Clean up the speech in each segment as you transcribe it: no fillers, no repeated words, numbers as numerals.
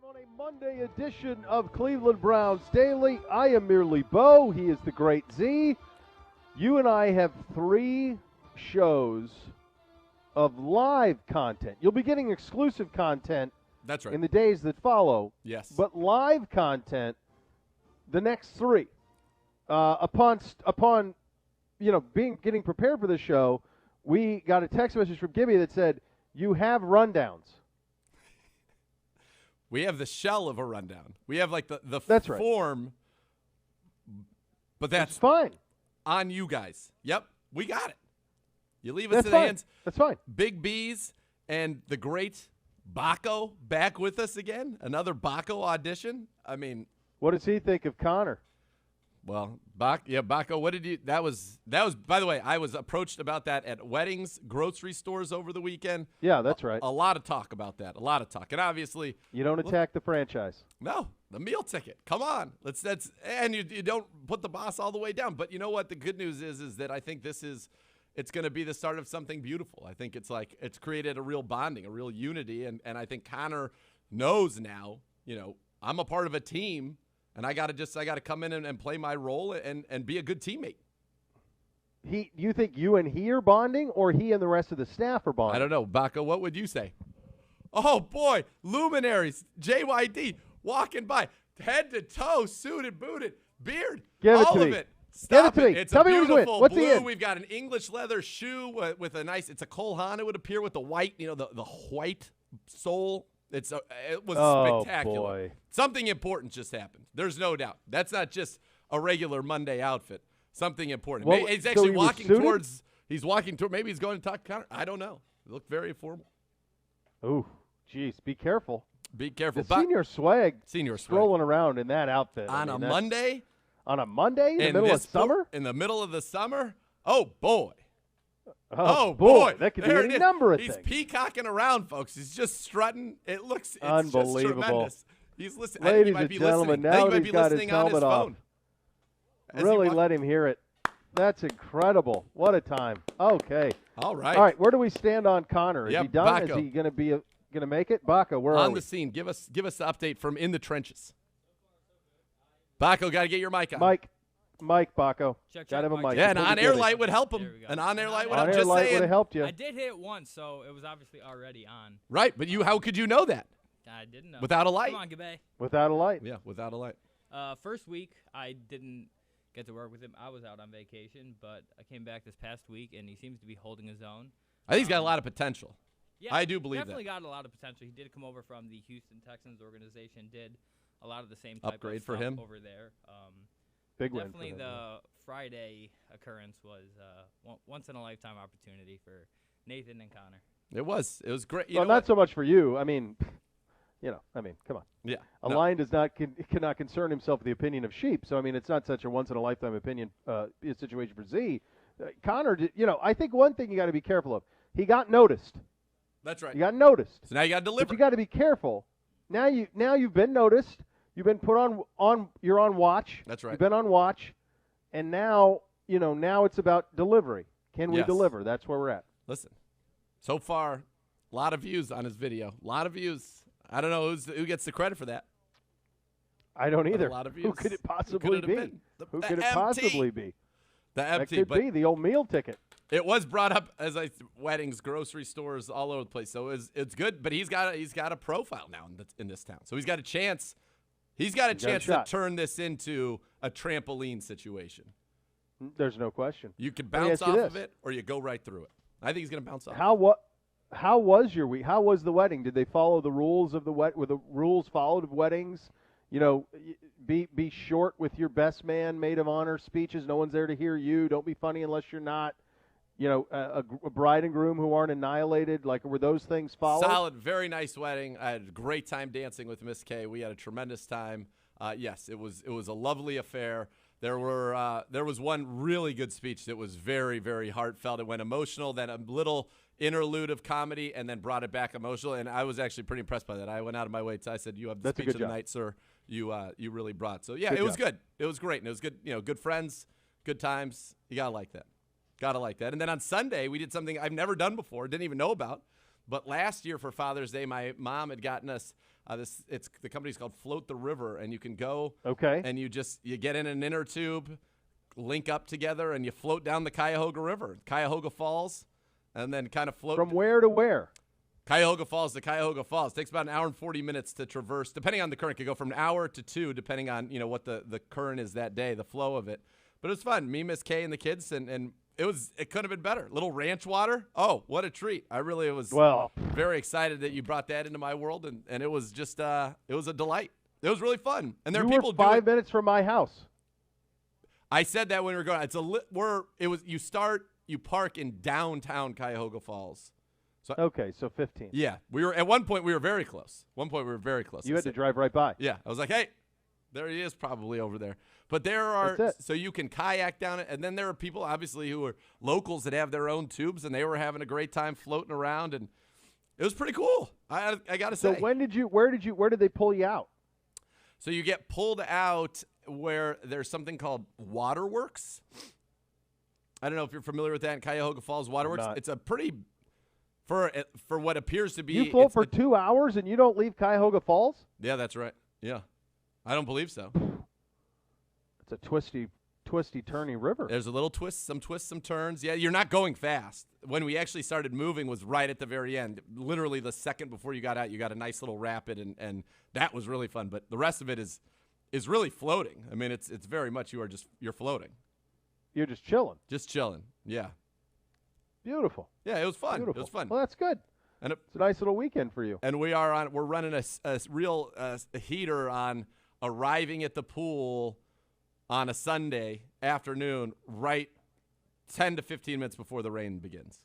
On a Monday edition of Cleveland Browns Daily, I am merely Beau. He is the great Z. You and I have 3 shows of live content. You'll be getting exclusive content. That's right. In the days that follow. Yes. But live content, the next 3. Upon getting prepared for the show, we got a text message from Gibby that said, "You have rundowns." We have the shell of a rundown. We have like the that's form, right. But that's fine on you guys. Yep, we got it. You leave us that's in fine. the hands. That's fine. Big B's and the great Baco back with us again. Another Baco audition. I mean, what does he think of Connor? Well, Baco, what did you – that was – by the way, I was approached about that at weddings, grocery stores over the weekend. Yeah, that's right. A lot of talk about that, a lot of talk. And obviously – you don't attack the franchise. No, the meal ticket. Come on. And you don't put the boss all the way down. But you know what? The good news is that I think it's going to be the start of something beautiful. I think it's created a real bonding, a real unity. And I think Connor knows now, I'm a part of a team. And I got to come in and play my role and be a good teammate. You think you and he are bonding, or he and the rest of the staff are bonding? I don't know. Baco, what would you say? Oh, boy. Luminaries, JYD, walking by, head to toe, suited, booted, beard, all of it. Stop it. It's a beautiful blue. We've got an English leather shoe with a nice – it's a Cole Haan. It would appear with the white, the white sole. It was spectacular. Boy. Something important just happened. There's no doubt. That's not just a regular Monday outfit. Something important. Well, he's actually walking towards. Maybe he's going to talk to Connor. I don't know. It looked very formal. Ooh, geez, be careful. Be careful. The senior swag. Senior swag. Strolling around in that outfit on a Monday. On a Monday in the middle of summer. In the middle of the summer. Oh boy. Oh, boy. That could be any number of things. He's peacocking around, folks. He's just strutting. It's unbelievable. Just tremendous. He's listening. Ladies and gentlemen, now that he's got his helmet off, really let him hear it. That's incredible. What a time. Okay. All right. All right. Where do we stand on Connor? Is he done? Baco. Is he going to make it? Baco, where are we? On the scene. Give us the update from in the trenches. Baco, got to get your mic on. Mike, Baco. Check, Gotta have a mic. Yeah, an on-air light would help him. An on-air light would help. Just light would have helped you. I did hit it once, so it was obviously already on. Right, but how could you know that? I didn't know. Without a light? Come on, Gabe. Without a light. Yeah, without a light. First week, I didn't get to work with him. I was out on vacation, but I came back this past week, and he seems to be holding his own. I think he's got a lot of potential. Yeah, I do believe definitely that. Got a lot of potential. He did come over from the Houston Texans organization, did a lot of the same type upgrade of for stuff him over there. Big win. Definitely the Friday occurrence was once-in-a-lifetime opportunity for Nathan and Connor. It was great. Well, not so much for you. I mean, come on. Yeah. A lion cannot concern himself with the opinion of sheep. So, I mean, it's not such a once-in-a-lifetime opinion situation for Z. Connor, I think one thing you got to be careful of. He got noticed. That's right. You got noticed. So now you got to deliver. But you got to be careful. Now you've been noticed. You've been put on. You're on watch. That's right. You've been on watch, and now it's about delivery. Can we deliver? That's where we're at. Listen, so far, a lot of views on his video. A lot of views. I don't know who gets the credit for that. I don't either. A lot of views. Who could it possibly be? Who could it possibly be? The empty. That could be the old meal ticket. It was brought up as weddings, grocery stores, all over the place. So it's good, but he's got a profile now in this town. So he's got a chance. He's got a chance to turn this into a trampoline situation. There's no question. You could bounce off of it, or you go right through it. I think he's going to bounce off. How was your week? How was the wedding? Did they follow the rules of were the rules followed of weddings? Be short with your best man, maid of honor speeches. No one's there to hear you. Don't be funny unless you're not. A bride and groom who aren't annihilated. Like, were those things followed? Solid, very nice wedding. I had a great time dancing with Miss K. We had a tremendous time. Yes, it was a lovely affair. There was one really good speech that was very, very heartfelt. It went emotional, then a little interlude of comedy, and then brought it back emotional. And I was actually pretty impressed by that. I went out of my way. I said, "You have the speech of the night, sir. You really brought." So yeah, it was good. It was great, and it was good. Good friends, good times. You gotta like that. Gotta like that. And then on Sunday, we did something I've never done before, didn't even know about. But last year for Father's Day, my mom had gotten us The company's called Float the River, and you can go and you get in an inner tube, link up together, and you float down the Cuyahoga River, Cuyahoga Falls, and then kind of float. From where to where? Cuyahoga Falls to Cuyahoga Falls. It takes about an hour and 40 minutes to traverse, depending on the current. It could go from an hour to 2, depending on what the current is that day, the flow of it. But it was fun. Me, Miss Kay, and the kids, and it could have been better. Little ranch water. Oh, what a treat! I really was very excited that you brought that into my world, and it was just it was a delight. It was really fun. And there are people were 5 minutes from my house. I said that when we were going. You park in downtown Cuyahoga Falls. So 15. Yeah, at one point we were very close. You had to drive right by. Yeah, I was like, hey, there he is, probably over there. But so you can kayak down it, and then there are people obviously who are locals that have their own tubes, and they were having a great time floating around, and it was pretty cool. I got to say. So where did they pull you out? So you get pulled out where there's something called Waterworks. I don't know if you're familiar with that in Cuyahoga Falls. Waterworks. It's a pretty for what appears to be. You float for 2 hours and you don't leave Cuyahoga Falls? Yeah, that's right. Yeah, I don't believe so. It's a twisty, turny river. There's a little some twists, some turns. Yeah, you're not going fast. When we actually started moving was right at the very end. Literally the second before you got out, you got a nice little rapid, and that was really fun. But the rest of it is really floating. I mean, it's very much you're floating. You're just chilling. Just chilling. Yeah. Beautiful. Yeah, it was fun. Beautiful. It was fun. Well, that's good. And it's a nice little weekend for you. And we're running a real heater on arriving at the pool on a Sunday afternoon, right 10 to 15 minutes before the rain begins.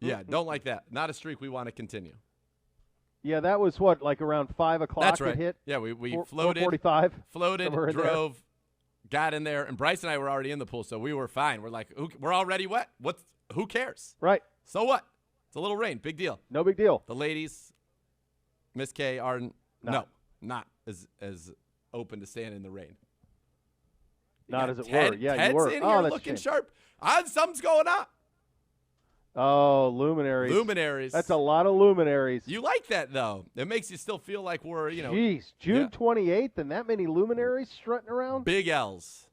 Yeah, don't like that. Not a streak we want to continue. Yeah, that was like around 5 o'clock. That's right. It hit. Yeah, we floated. 4:45. Floated, drove, got in there, and Bryce and I were already in the pool, so we were fine. We're like, we're already wet. Who cares? Right. So what? It's a little rain. Big deal. No big deal. The ladies, Miss K, are not as open to staying in the rain. Not as it were. Yeah, Ted's you were. In here looking sharp. Something's going on. Oh, luminaries. Luminaries. That's a lot of luminaries. You like that, though. It makes you still feel like we're, Jeez, June 28th and that many luminaries strutting around? Big L's.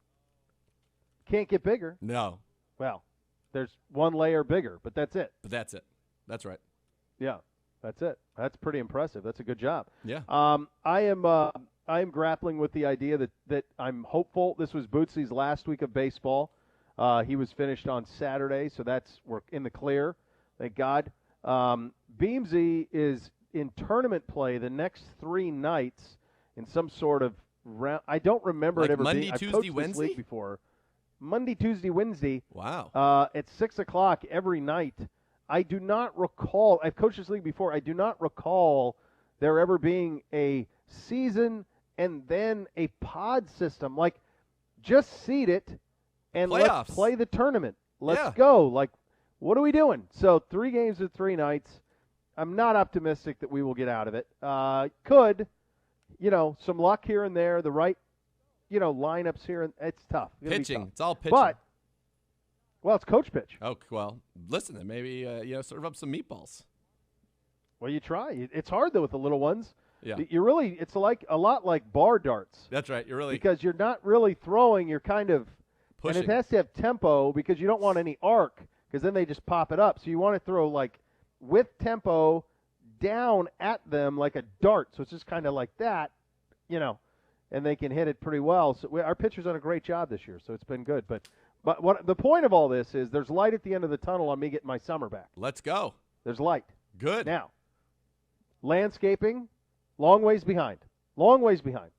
Can't get bigger. No. Well, there's one layer bigger, but that's it. But that's it. That's right. Yeah, that's it. That's pretty impressive. That's a good job. Yeah. I am grappling with the idea that I'm hopeful. This was Bootsy's last week of baseball. He was finished on Saturday, so we're in the clear. Thank God. Beamsy is in tournament play the next 3 nights in some sort of round. I don't remember like it ever Monday, being. Tuesday, I've coached Wednesday? this league before. Monday, Tuesday, Wednesday. Wow. At 6 o'clock every night. I do not recall. I've coached this league before. I do not recall there ever being a season and then a pod system. Like, just seed it and Playoffs. Let's play the tournament. Let's go. Like, what are we doing? So 3 games at 3 nights. I'm not optimistic that we will get out of it. Could, some luck here and there, the right, lineups here. And it's tough. Pitching. It's all pitching. But, well, it's coach pitch. Oh, well, listen, then maybe, serve up some meatballs. Well, you try. It's hard, though, with the little ones. Yeah. It's like a lot like bar darts. That's right. Because you're not really throwing. You're kind of pushing. And it has to have tempo because you don't want any arc because then they just pop it up. So you want to throw like with tempo down at them like a dart. So it's just kind of like that, and they can hit it pretty well. So our pitcher's done a great job this year, so it's been good. But what the point of all this is there's light at the end of the tunnel on me getting my summer back. Let's go. There's light. Good. Now, landscaping, long ways behind.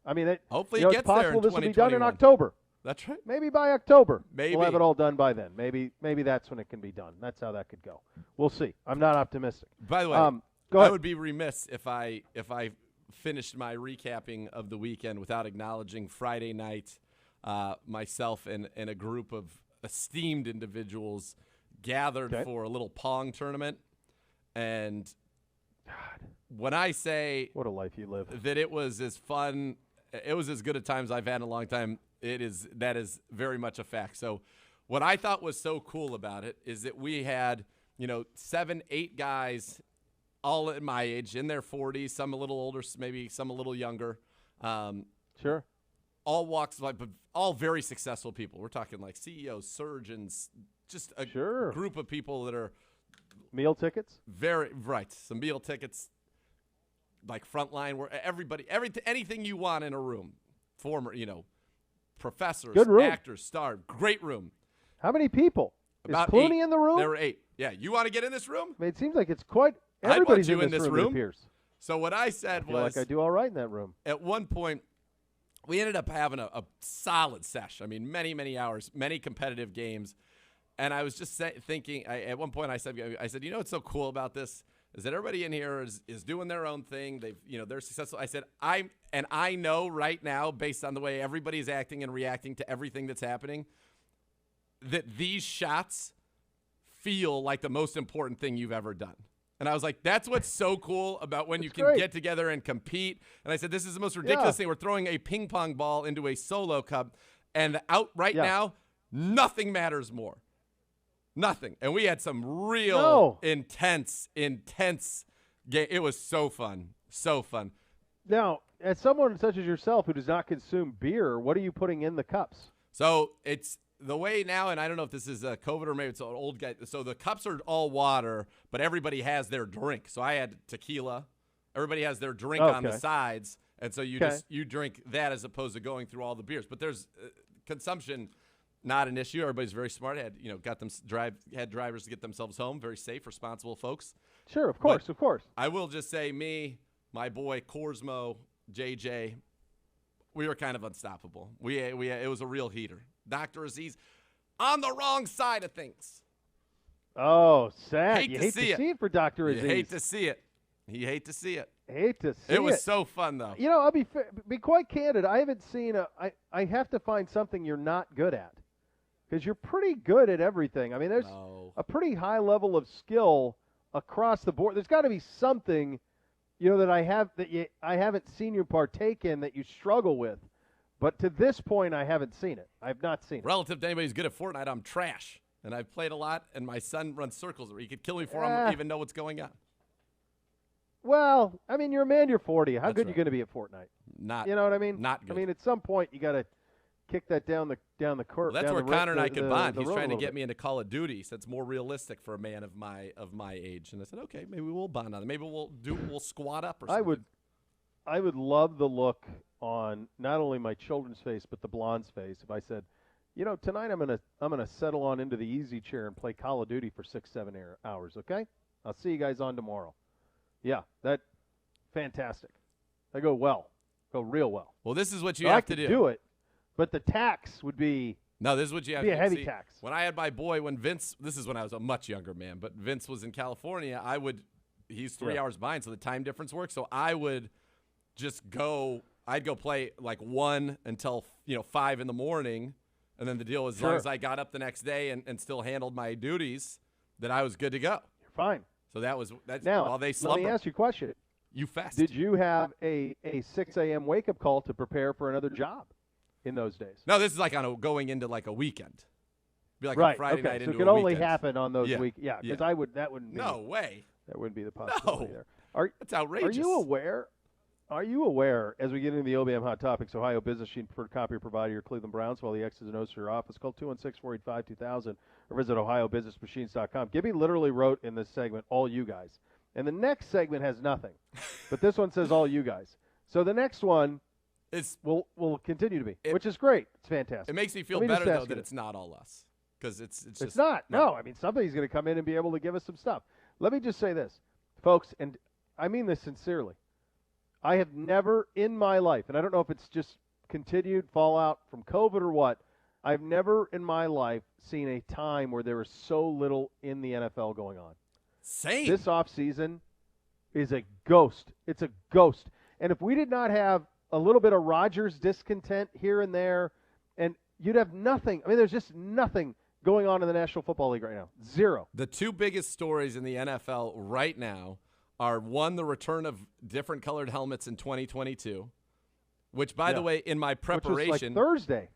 I mean, hopefully it gets there in 2021. This will be done in October. That's right. Maybe by October. Maybe. We'll have it all done by then. Maybe that's when it can be done. That's how that could go. We'll see. I'm not optimistic. By the way, go ahead. I would be remiss if I finished my recapping of the weekend without acknowledging Friday night, myself and a group of esteemed individuals gathered for a little Pong tournament. And God, when I say what a life you live, that it was as fun, it was as good a time as I've had in a long time, that is very much a fact. So what I thought was so cool about it is that we had, 7, 8 guys all at my age, in their 40s, some a little older, maybe some a little younger. Sure. All walks of life, but all very successful people. We're talking like CEOs, surgeons, just a group of people that are meal tickets. Very right. Some meal tickets, like Frontline, where everybody, anything you want in a room. Former, professors, actors, star, great room. How many people? About Is Clooney 8. in the room? There were 8. Yeah, you want to get in this room? I mean, it seems like it's quite. Everybody's in this room. It appears. So what I said I feel was, like I do all right in that room. At one point, we ended up having a solid sesh. I mean, many, many hours, many competitive games. And I was just thinking, at one point I said, what's so cool about this is that everybody in here is doing their own thing. They're successful. I said, I know right now, based on the way everybody's acting and reacting to everything that's happening, that these shots feel like the most important thing you've ever done. And I was like, that's what's so cool about when you can get together and compete. And I said, this is the most ridiculous thing. We're throwing a ping pong ball into a solo cup, and out right now, nothing matters more. Nothing. And we had some real intense game. It was so fun. So fun. Now, as someone such as yourself who does not consume beer, what are you putting in the cups? So it's the way now, and I don't know if this is COVID or maybe it's an old guy. So the cups are all water, but everybody has their drink. So I had tequila. Everybody has their drink on the sides. And so you drink that as opposed to going through all the beers. But there's consumption. Not an issue. Everybody's very smart. Had drivers to get themselves home. Very safe, responsible folks. Sure, of course. I will just say, my boy Korsmo, JJ, we were kind of unstoppable. It was a real heater. Dr. Aziz, on the wrong side of things. Oh, sad. You hate to see it for Dr. Aziz. You hate to see it. You hate to see it. Hate to see it. It was so fun, though. I'll be quite candid. I haven't seen I have to find something you're not good at. Because you're pretty good at everything. I mean, there's a pretty high level of skill across the board. There's got to be something, that I haven't seen you partake in that you struggle with. But to this point, I haven't seen it. I've not seen it. Relative to anybody who's good at Fortnite, I'm trash. And I've played a lot, and my son runs circles where he could kill me before I even know what's going on. Well, I mean, you're a man, you're 40. How good are you going to be at Fortnite? Not. You know what I mean? Not good. I mean, at some point, you got to kick that down the court. Well, that's where Connor and I could bond. He's trying to get me into Call of Duty. He said it's more realistic for a man of my age. And I said, okay, maybe we'll bond on it. Maybe we'll squat up or something. I would love the look on not only my children's face but the blonde's face if I said, tonight I'm gonna settle on into the easy chair and play Call of Duty for 6-7 hours. Okay, I'll see you guys on tomorrow. Yeah, that fantastic. I go real well. Well, this is what you have to do. Do it. But the tax would be this is what you have to do. Be a heavy tax. When I had my boy, this is when I was a much younger man, but Vince was in California, he's 3 hours behind, so the time difference works. So I would just I'd go play like 1 until 5 in the morning, and then the deal was as long as I got up the next day and still handled my duties, that I was good to go. You're fine. So that's now, while they slumber. Let me ask you a question. You fast. Did you have a 6 a.m. wake-up call to prepare for another job in those days? No, this is like going into like a weekend. Be like a Friday night into a weekend. So it could only happen on those weeks. Yeah, because that wouldn't be. No way. That wouldn't be the possibility there. That's outrageous. Are you aware, as we get into the OBM Hot Topics, Ohio Business Machine preferred copier provider, your Cleveland Browns, while the X's and O's for your office, call 216-485-2000 or visit ohiobusinessmachines.com. Gibby literally wrote in this segment, all you guys. And the next segment has nothing. But this one says all you guys. So the next one will continue to be, which is great. It's fantastic. It makes me feel better, though, that it's not all us. Because it's just. It's not. No, I mean, somebody's going to come in and be able to give us some stuff. Let me just say this, folks, and I mean this sincerely. I have never in my life, and I don't know if it's just continued fallout from COVID or what, I've never in my life seen a time where there is so little in the NFL going on. Same. This offseason is a ghost. It's a ghost. And if we did not have a little bit of Rodgers discontent here and there, and you'd have nothing. I mean, there's just nothing going on in the National Football League right now. Zero. The two biggest stories in the NFL right now are, one, the return of different colored helmets in 2022, which, by the way, in my preparation. Which was like Thursday.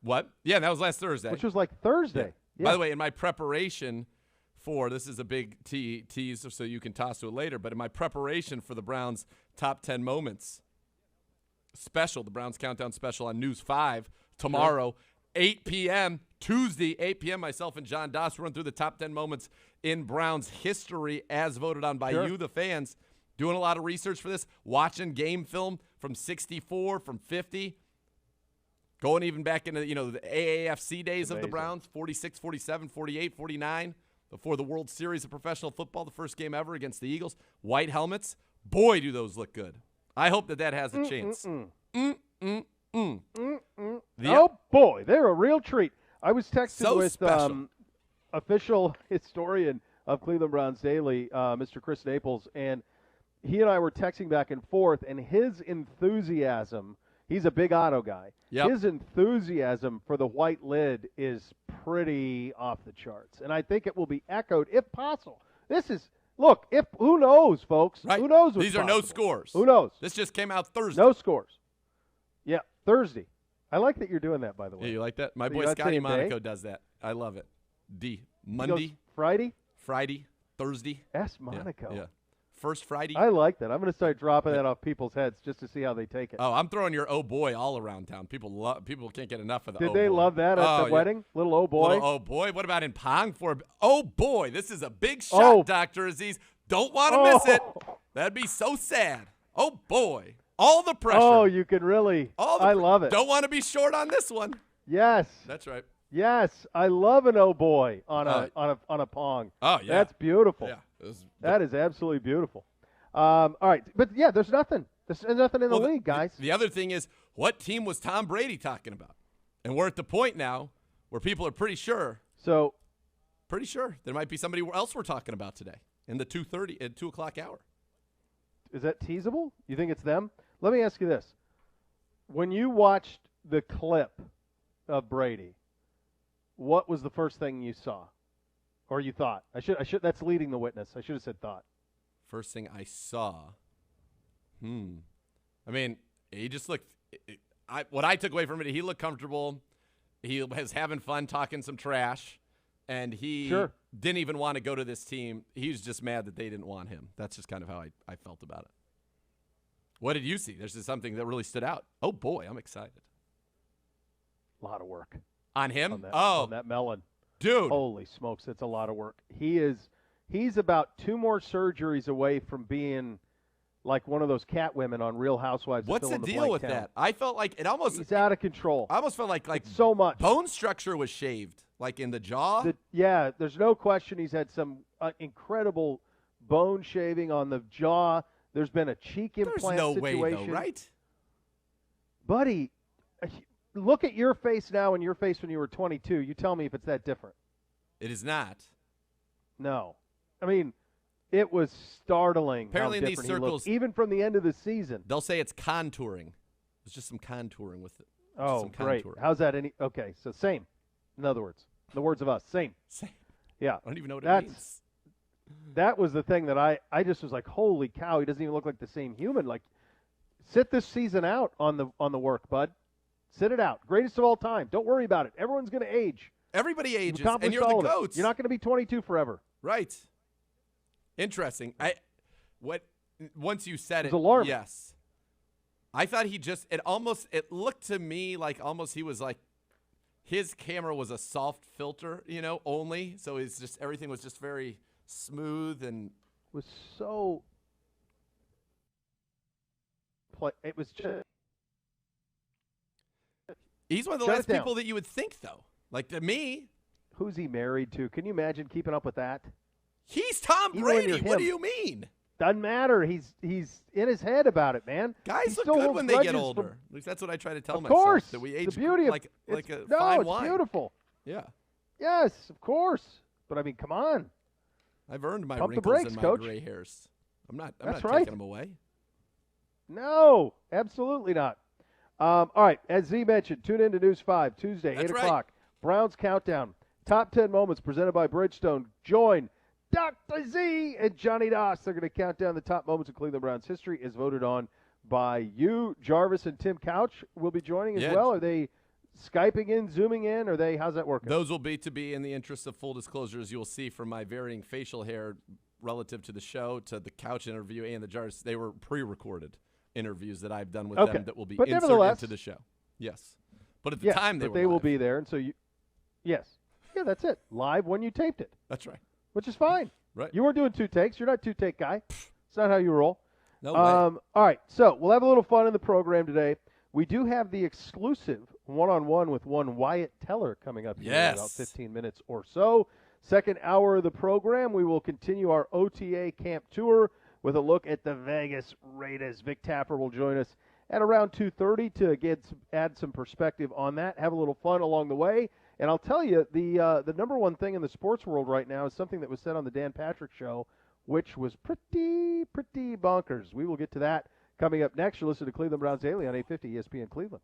What? Yeah, that was last Thursday. Which was like Thursday. Yeah. By the way, in my preparation before. This is a big tease, so you can toss to it later. But in my preparation for the Browns' top 10 moments special, the Browns Countdown special on News 5 tomorrow, 8 p.m., Tuesday, 8 p.m., myself and John Doss run through the top 10 moments in Browns history as voted on by you, the fans. Doing a lot of research for this, watching game film from 64, from 50, going even back into, the AAFC days of the Browns, 46, 47, 48, 49, before the World Series of Professional Football, the first game ever against the Eagles. White helmets. Boy, do those look good. I hope that has a chance. Oh, boy, they're a real treat. I was texting with official historian of Cleveland Browns Daily, Mr. Chris Naples, and he and I were texting back and forth, and his enthusiasm, he's a big auto guy. Yep. His enthusiasm for the white lid is pretty off the charts, and I think it will be echoed, if possible. This is, look, who knows, folks? Right. Who knows what's These are possible? no scores. Who knows? This just came out Thursday. No scores. Yeah, Thursday. I like that you're doing that, by the way. Yeah, you like that? My So boy you're not Scotty saying Monaco day? does that. I love it. He Monday, goes Friday? Friday, Thursday. S. Monaco. Yeah. First Friday. I like that. I'm going to start dropping that off people's heads just to see how they take it. Oh, I'm throwing your oh boy all around town. People can't get enough of the Did oh they boy. love that at the wedding? Little oh boy? Little oh boy. What about in Pong for oh boy? This is a big shot, Dr. Aziz. Don't want to miss it. That'd be so sad. Oh boy. All the pressure. Oh, you can really. I love it. Don't want to be short on this one. Yes. That's right. Yes. I love an oh boy on a Pong. Oh, yeah. That's beautiful. Yeah. That is absolutely beautiful. All right. But, yeah, there's nothing. There's nothing in the league, guys. The other thing is, what team was Tom Brady talking about? And we're at the point now where people are pretty sure there might be somebody else we're talking about today in the 2 o'clock hour. Is that teasable? You think it's them? Let me ask you this. When you watched the clip of Brady, what was the first thing you saw or you thought? I should. That's leading the witness. I should have said thought. First thing I saw. I mean, he just looked. What I took away from it, he looked comfortable. He was having fun talking some trash, and he didn't even want to go to this team. He was just mad that they didn't want him. That's just kind of how I felt about it. What did you see? There's just something that really stood out. Oh boy, I'm excited. A lot of work on him. On that melon, dude. Holy smokes, it's a lot of work. He's about 2 more surgeries away from being like one of those cat women on Real Housewives. What's the deal with that? I felt like it almost. He's out of control. I almost felt like so much bone structure was shaved, like in the jaw. There's no question he's had some incredible bone shaving on the jaw. There's been a cheek implant situation. There's no way, though, right? Buddy, look at your face now and your face when you were 22. You tell me if it's that different. It is not. No. I mean, it was startling. Apparently, how in these circles, even from the end of the season, they'll say it's contouring. There's just some contouring with it. Oh, great. How's that? Okay, so same. In other words, the words of us, same. Same. Yeah. I don't even know what it means. That was the thing that I just was like, holy cow, he doesn't even look like the same human. Like, sit this season out on the work, bud. Sit it out. Greatest of all time. Don't worry about it. Everyone's going to age. Everybody ages, and you're the GOATs. You're not going to be 22 forever. Right. Interesting. Once you said it, alarming. Yes. I thought it looked to me like almost he was like, his camera was a soft filter, only. So it's just, everything was just very smooth and. Was so. It was just. He's one of the last people that you would think, though. Like, to me. Who's he married to? Can you imagine keeping up with that? He's Tom Brady. What do you mean? Doesn't matter. He's in his head about it, man. Guys look good when they get older. At least that's what I try to tell myself. Of course. That we age the beauty like a fine wine. It's beautiful. Yeah. Yes, of course. But, I mean, come on. I've earned my Pump wrinkles the brakes, and my Coach. gray hairs. I'm not That's taking them away. No, absolutely not. All right, as Z mentioned, tune in to News 5, Tuesday, That's 8 o'clock. Browns Countdown. Top 10 moments presented by Bridgestone. Join Dr. Z and Johnny Doss. They're going to count down the top moments of Cleveland Browns history as voted on by you. Jarvis and Tim Couch will be joining as well. Are they Skyping in, Zooming in? How's that working? Those will be in the interest of full disclosure, as you'll see from my varying facial hair relative to the show, to the couch interview, and the jars. They were pre-recorded interviews that I've done with them that will be inserted into the show. Yes. But at the time, they will be there. And so yes. Yeah, that's it. Live when you taped it. That's right. Which is fine. Right. You weren't doing 2 takes. You're not a 2-take guy. It's not how you roll. No way. All right. So we'll have a little fun in the program today. We do have the exclusive one-on-one with one Wyatt Teller coming up here in about 15 minutes or so. Second hour of the program, we will continue our OTA camp tour with a look at the Vegas Raiders. Vic Tapper will join us at around 2:30 to add some perspective on that, have a little fun along the way. And I'll tell you, the number one thing in the sports world right now is something that was said on the Dan Patrick Show, which was pretty bonkers. We will get to that coming up next. You'll listen to Cleveland Browns Daily on 850 ESPN Cleveland.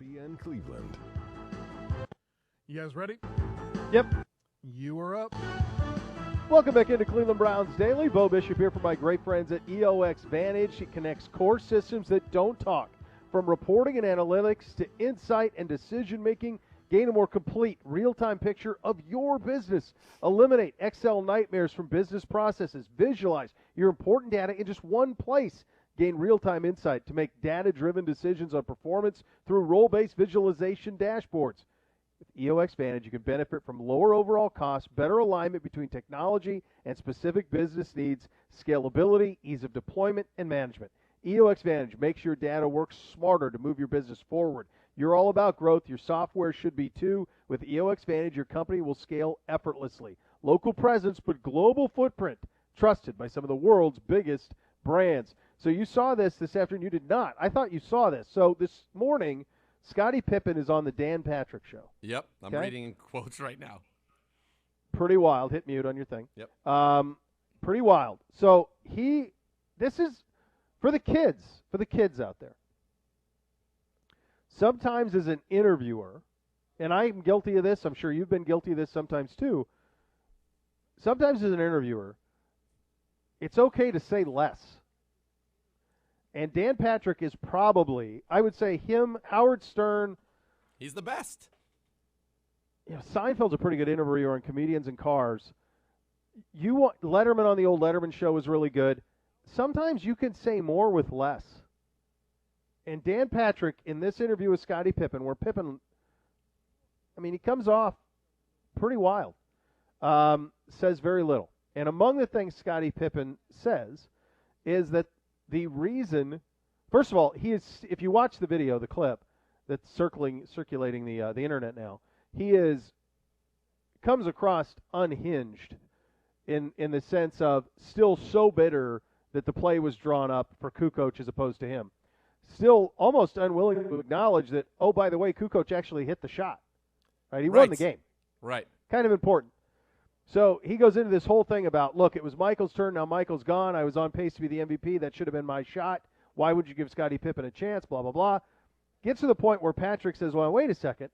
ESPN Cleveland. You guys ready? Yep. You are up. Welcome back into Cleveland Browns Daily. Beau Bishop here from my great friends at EOX Vantage. It connects core systems that don't talk. From reporting and analytics to insight and decision-making, gain a more complete, real-time picture of your business. Eliminate Excel nightmares from business processes. Visualize your important data in just one place. Gain real-time insight to make data-driven decisions on performance through role-based visualization dashboards. With EOX Vantage, you can benefit from lower overall costs, better alignment between technology and specific business needs, scalability, ease of deployment, and management. EOX Vantage makes your data work smarter to move your business forward. You're all about growth. Your software should be too. With EOX Vantage, your company will scale effortlessly. Local presence, but global footprint. Trusted by some of the world's biggest brands. So you saw this afternoon. You did not. I thought you saw this. So this morning, Scottie Pippen is on the Dan Patrick Show. Yep, I'm reading in quotes right now. Pretty wild. Hit mute on your thing. Yep. Pretty wild. So this is for the kids out there. Sometimes as an interviewer, and I'm guilty of this, I'm sure you've been guilty of this sometimes too. Sometimes as an interviewer, it's okay to say less. And Dan Patrick is probably, I would say him, Howard Stern. He's the best. Seinfeld's a pretty good interviewer on comedians and cars. Letterman on the old Letterman show was really good. Sometimes you can say more with less. And Dan Patrick, in this interview with Scottie Pippen, where Pippen, he comes off pretty wild, says very little. And among the things Scottie Pippen says is that the reason, first of all, if you watch the video, the clip that's circulating the internet now, comes across unhinged in the sense of still so bitter that the play was drawn up for Kukoc as opposed to him. Still almost unwilling to acknowledge that, oh, by the way, Kukoc actually hit the shot. Right? He won the game. Right. Kind of important. So he goes into this whole thing about, look, it was Michael's turn. Now Michael's gone. I was on pace to be the MVP. That should have been my shot. Why would you give Scottie Pippen a chance? Blah, blah, blah. Gets to the point where Patrick says, well, wait a second.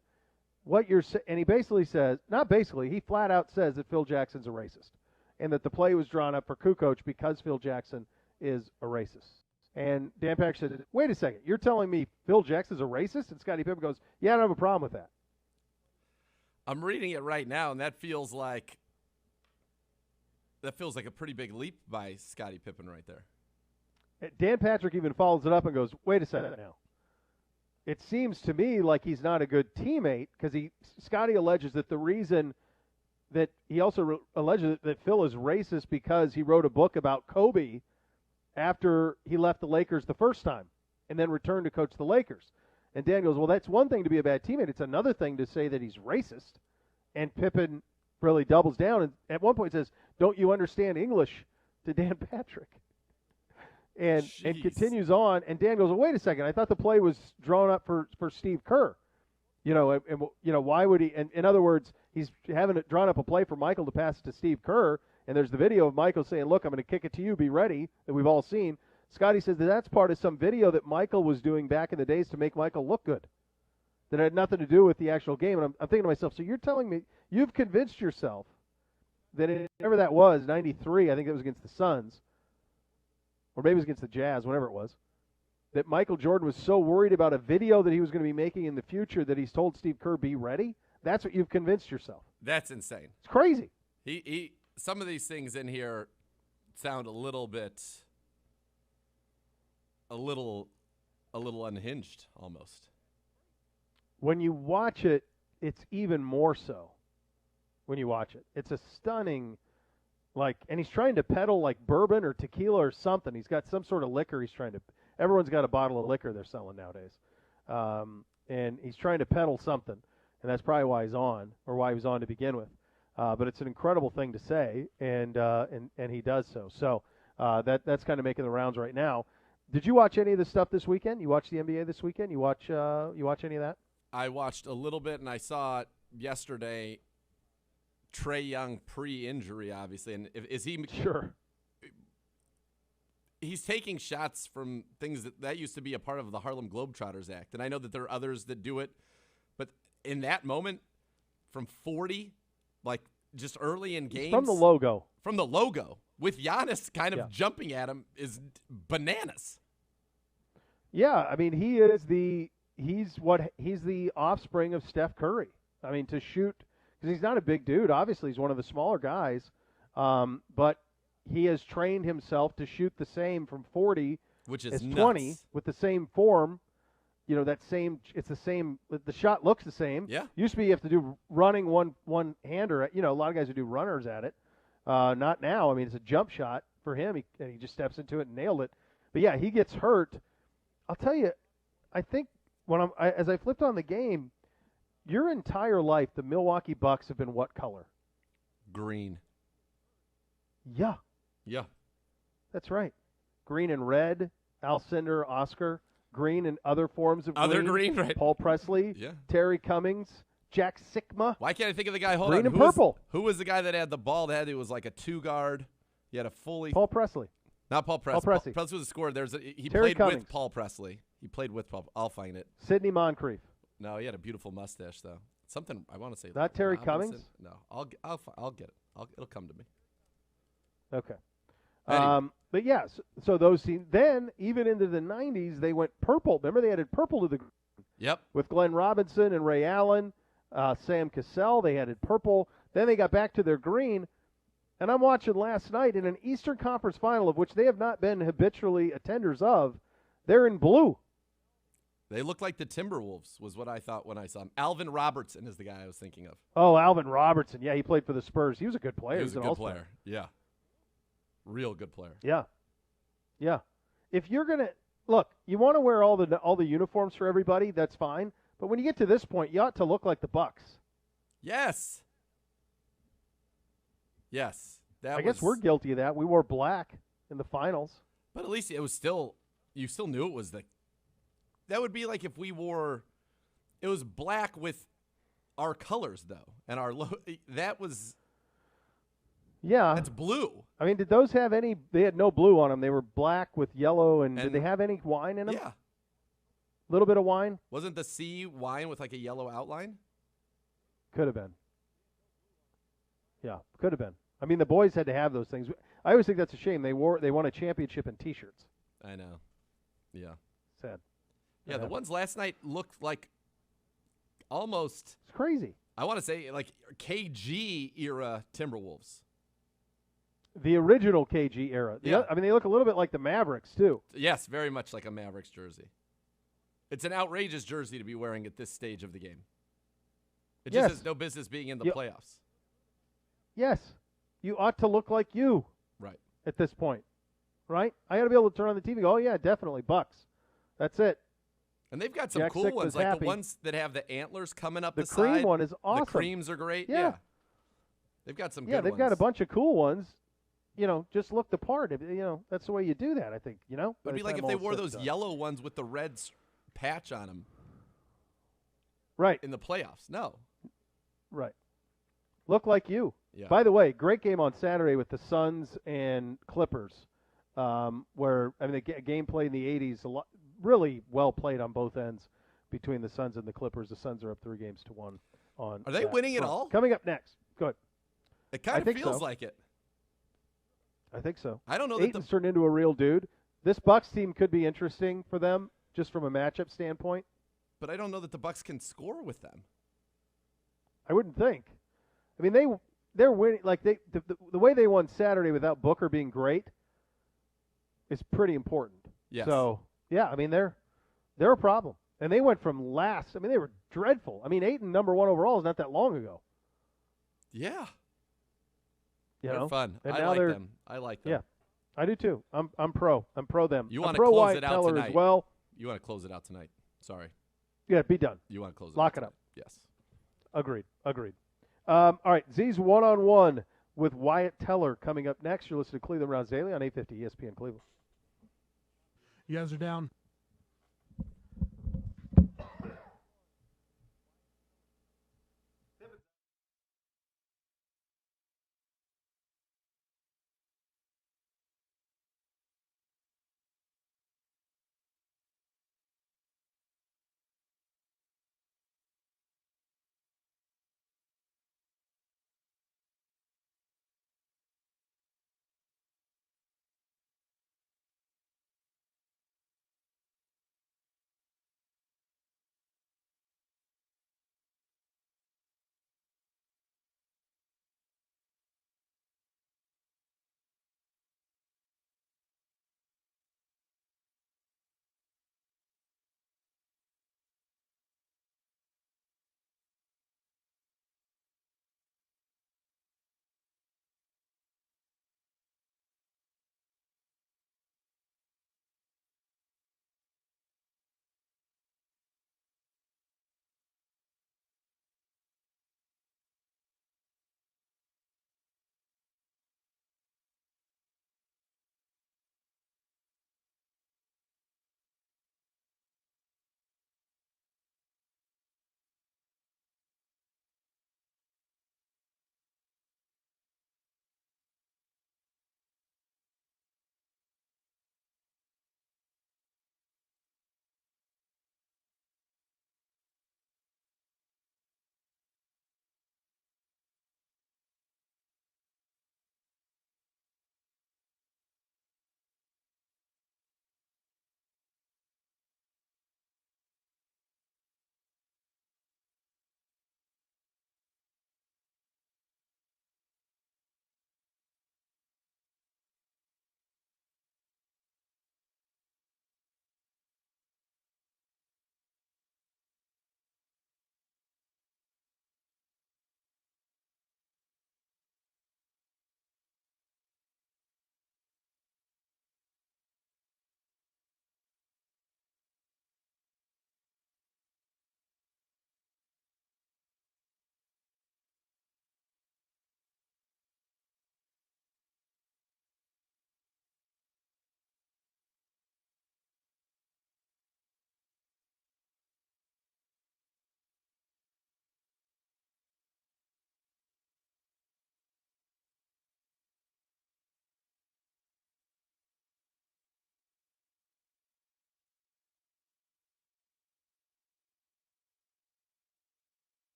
And he basically says, not basically, he flat out says that Phil Jackson's a racist and that the play was drawn up for Kukoc because Phil Jackson is a racist. And Dan Patrick said, wait a second, you're telling me Phil Jackson's a racist? And Scottie Pippen goes, yeah, I don't have a problem with that. I'm reading it right now, and that feels like a pretty big leap by Scottie Pippen right there. Dan Patrick even follows it up and goes, wait a second now. It seems to me like he's not a good teammate because Scottie alleges that the reason that he also alleges that Phil is racist because he wrote a book about Kobe after he left the Lakers the first time and then returned to coach the Lakers. And Dan goes, well, that's one thing to be a bad teammate. It's another thing to say that he's racist. And Pippen really doubles down and at one point says, don't you understand English to Dan Patrick? And continues on. And Dan goes, well, wait a second. I thought the play was drawn up for Steve Kerr. Why would he? And in other words, he's having it drawn up a play for Michael to pass to Steve Kerr. And there's the video of Michael saying, look, I'm going to kick it to you. Be ready, that we've all seen. Scottie says that's part of some video that Michael was doing back in the days to make Michael look good. That had nothing to do with the actual game. And I'm thinking to myself, so you're telling me you've convinced yourself that whenever that was, 93, I think it was against the Suns, or maybe it was against the Jazz, whatever it was, that Michael Jordan was so worried about a video that he was going to be making in the future that he's told Steve Kerr, be ready? That's what you've convinced yourself. That's insane. It's crazy. Some of these things in here sound a little unhinged almost. When you watch it, it's even more so. When you watch it, it's a stunning, and he's trying to peddle like bourbon or tequila or something. He's got some sort of liquor everyone's got a bottle of liquor they're selling nowadays. And he's trying to peddle something, and that's probably why he's on, or why he was on to begin with. But it's an incredible thing to say, and he does so. So that's kind of making the rounds right now. Did you watch any of the stuff this weekend? You watched the NBA this weekend? You watch any of that? I watched a little bit, and I saw yesterday Trae Young pre-injury, obviously. And is he sure? He's taking shots from things that used to be a part of the Harlem Globetrotters Act, and I know that there are others that do it. But in that moment, from 40. Just early in games. From the logo, with Giannis kind of jumping at him is bananas. Yeah, he's the offspring of Steph Curry. To shoot, because he's not a big dude. Obviously, he's one of the smaller guys. But he has trained himself to shoot the same from 40 which is as nuts. 20 with the same form that same. It's the same. The shot looks the same. Yeah. Used to be you have to do running one hander. A lot of guys who do runners at it. Not now. I mean, it's a jump shot for him. He just steps into it and nailed it. But yeah, he gets hurt. I'll tell you, I think as I flipped on the game, your entire life the Milwaukee Bucks have been what color? Green. Yeah. Yeah. That's right. Green and red. Alcindor, Oscar. Green and other forms of green. Other green, right. Paul Presley. Yeah. Terry Cummings. Jack Sikma. Why can't I think of the guy? Hold Green on. and purple. Who was the guy that had the ball that it was like a 2-guard? He had a fully. Paul Presley. Not Paul Presley. Paul Presley. Paul Presley was a scorer. He Terry played Cummings. with Paul Presley. He played with Paul. I'll find it. Sidney Moncrief. No, he had a beautiful mustache though. Something I want to say. Not Terry Robinson? Cummings? No, I'll get it. It'll come to me. Okay. Anyway. But yeah, so those teams. Then even into the 90s, they went purple. Remember, they added purple to the Yep. with Glenn Robinson and Ray Allen, Sam Cassell. They added purple. Then they got back to their green. And I'm watching last night in an Eastern Conference final of which they have not been habitually attenders of. They're in blue. They look like the Timberwolves, was what I thought when I saw him. Alvin Robertson is the guy I was thinking of. Oh, Alvin Robertson. Yeah, he played for the Spurs. He was a good player. He was a an good all-star. player. Yeah. Real good player. Yeah. Yeah. If you're going to look, you want to wear all the uniforms for everybody, that's fine. But when you get to this point, you ought to look like the Bucks. Yes. Yes. I guess we're guilty of that. We wore black in the finals. But at least it was still, you still knew it was that would be like if we wore, it was black with our colors though. And that was, yeah. that's blue. I mean, did those have any, they had no blue on them. They were black with yellow, and did they have any wine in them? Yeah. A little bit of wine? Wasn't the sea wine with like a yellow outline? Could have been. Yeah, could have been. I mean, the boys had to have those things. I always think that's a shame. They won a championship in T-shirts. I know. Yeah. Sad. Yeah, the ones last night looked like almost. It's crazy. I want to say like KG era Timberwolves. The original KG era. Yeah. I mean, they look a little bit like the Mavericks too. Yes, very much like a Mavericks jersey. It's an outrageous jersey to be wearing at this stage of the game. It just has no business being in the playoffs. Yes. You ought to look like you. Right. At this point. Right? I got to be able to turn on the TV and go, oh, yeah, definitely, Bucks. That's it. And they've got some Jack cool Sick ones, was like happy. the ones that have the antlers coming up the cream side. one is awesome. The creams are great. Yeah. They've got some good Yeah, ones. they've got a bunch of cool ones. Just look the part. That's the way you do that, I think, It would be like if they wore those yellow ones with the red patch on them. Right. In the playoffs. No. Right. Look like you. Yeah. By the way, great game on Saturday with the Suns and Clippers, where the game played in the 80s, really well played on both ends between the Suns and the Clippers. The Suns are up 3-1 on. Are they winning it all? Coming up next. Good. It kind of feels like it. I think so. I don't know. Ayton's turned into a real dude. This Bucks team could be interesting for them, just from a matchup standpoint. But I don't know that the Bucks can score with them. I wouldn't think. I mean, they're winning. Like the way they won Saturday without Booker being great is pretty important. Yes. So yeah, I mean they're a problem, and they went from last. I mean they were dreadful. I mean Ayton number 1 overall is not that long ago. Yeah. They're fun. And I now like they're, them. I like them. Yeah, I do too. I'm pro. I'm pro them. You want to close Wyatt it out Teller tonight? as well. You want to close it out tonight? Sorry. Yeah, be done. You want to close it? Lock out it up. Tonight. Yes. Agreed. All right, Z's one-on-one with Wyatt Teller coming up next. You're listening to Cleveland Browns Daily on 850 ESPN Cleveland. You guys are down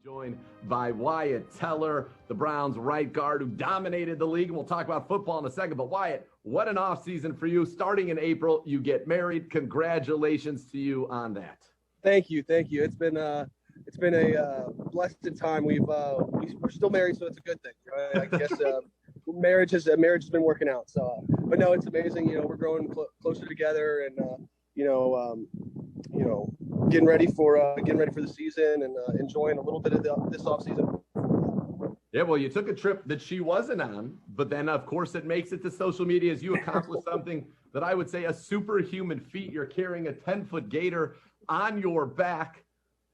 Joined by Wyatt Teller, the Browns' right guard who dominated the league. We'll talk about football in a second. But Wyatt, what an offseason for you. Starting in April, you get married. Congratulations to you on that. Thank you. It's been a blessed time. We're still married, so it's a good thing. I guess marriage has been working out. So, but no, it's amazing. We're growing closer together, and getting ready for the season and enjoying a little bit of this off season. Yeah, well, you took a trip that she wasn't on, but then, of course, it makes it to social media as you accomplish something that I would say a superhuman feat. You're carrying a 10-foot gator on your back.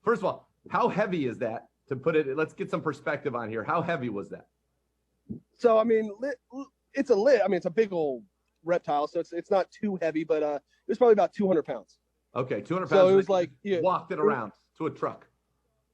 First of all, how heavy is that? To put it, let's get some perspective on here. How heavy was that? So, I mean, it's a big old reptile, so it's not too heavy, but it was probably about 200 pounds. Okay, 200 pounds. So it was like walked it around to a truck.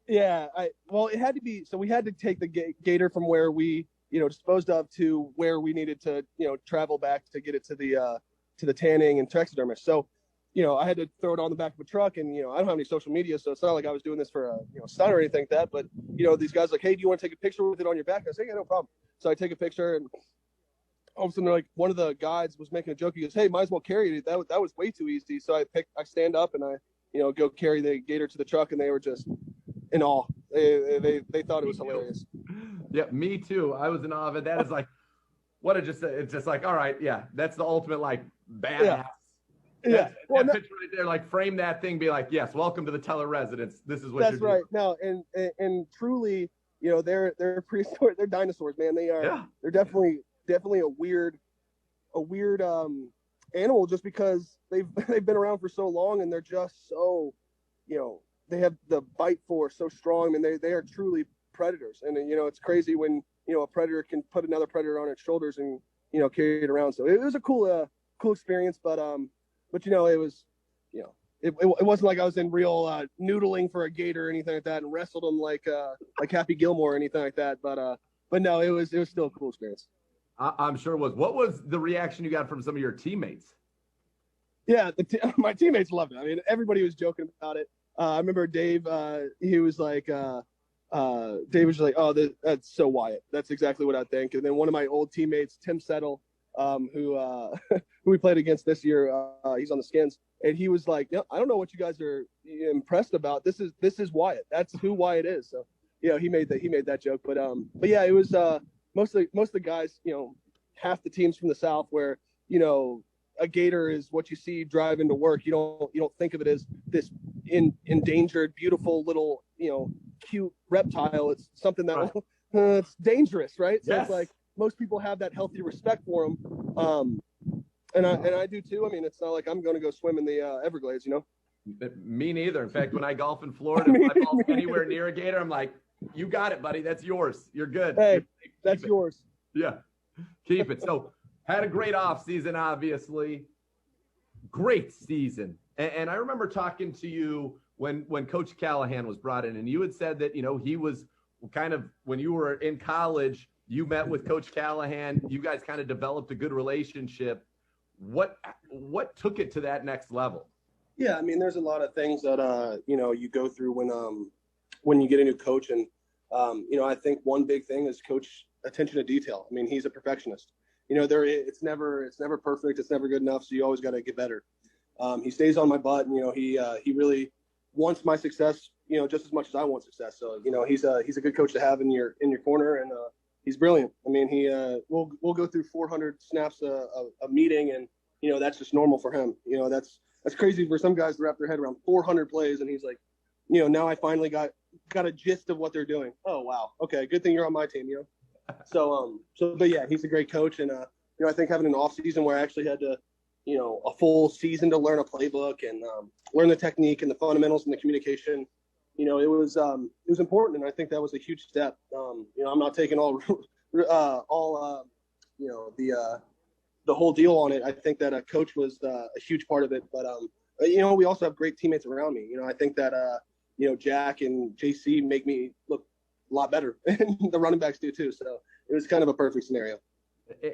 Yeah, it had to be. So we had to take the gator from where we disposed of to where we needed to travel back to get it to the tanning and taxidermist. So I had to throw it on the back of a truck, and I don't have any social media, so it's not like I was doing this for a stunt or anything like that. But these guys like, hey, do you want to take a picture with it on your back? I say, yeah, no problem. So I take a picture, and all of a sudden, like, one of the guides was making a joke. He goes, hey, might as well carry it. That was way too easy. So I stand up and I go carry the gator to the truck, and they were just in awe. They thought it was hilarious. Yeah, me too. I was in awe of it. That is like, it's just like, all right, yeah, that's the ultimate like badass. Yeah. That picture right there, like frame that thing, be like, yes, welcome to the Teller residence. This is what that's you're right. doing. No, and truly, they're prehistoric. They're dinosaurs, man. They're definitely a weird animal, just because they've been around for so long, and they're just so they have the bite force so strong, and they are truly predators. And it's crazy when a predator can put another predator on its shoulders and carry it around. So it was a cool experience, but it was it wasn't like I was in real noodling for a gator or anything like that and wrestled him like Happy Gilmore or anything like that. But no, it was still a cool experience. I'm sure it was. What was the reaction you got from some of your teammates? Yeah, my teammates loved it. I mean, everybody was joking about it. I remember Dave. He was like, Dave was just like, "Oh, that's so Wyatt. That's exactly what I think." And then one of my old teammates, Tim Settle, who we played against this year, he's on the Skins, and he was like, I don't know what you guys are impressed about. This is Wyatt. That's who Wyatt is. So he made that joke. But yeah, it was most of the guys, half the teams from the South, where a gator is what you see driving to work. You don't think of it as this endangered, beautiful little cute reptile. It's something that it's dangerous, right? So It's like most people have that healthy respect for them, and I do too. I mean, it's not like I'm going to go swim in the Everglades, Me neither. In fact, when I golf in Florida, if I fall anywhere near a gator, I'm like, you got it, buddy. That's yours. You're good. Hey, that's yours. Yeah, keep it. So had a great off season, obviously. Great season. And I remember talking to you when Coach Callahan was brought in, and you had said that, he was kind of, when you were in college, you met with Coach Callahan. You guys kind of developed a good relationship. What took it to that next level? Yeah, I mean, there's a lot of things that you go through when you get a new coach, and I think one big thing is coach attention to detail. I mean, he's a perfectionist. It's never perfect. It's never good enough. So you always got to get better. He stays on my butt, and he really wants my success, just as much as I want success. So he's a good coach to have in your corner, and he's brilliant. I mean, we'll go through 400 snaps a meeting, and that's just normal for him. That's crazy for some guys to wrap their head around 400 plays, and he's like, now I finally got a gist of what they're doing. Oh wow, okay, good thing you're on my team, but yeah, he's a great coach, and I think having an off season where I actually had to, a full season to learn a playbook and learn the technique and the fundamentals and the communication, it was important, and I think that was a huge step. I'm not taking all the whole deal on it. I think that a coach was a huge part of it, but we also have great teammates around me. I think that Jack and JC make me look a lot better, and the running backs do too. So it was kind of a perfect scenario.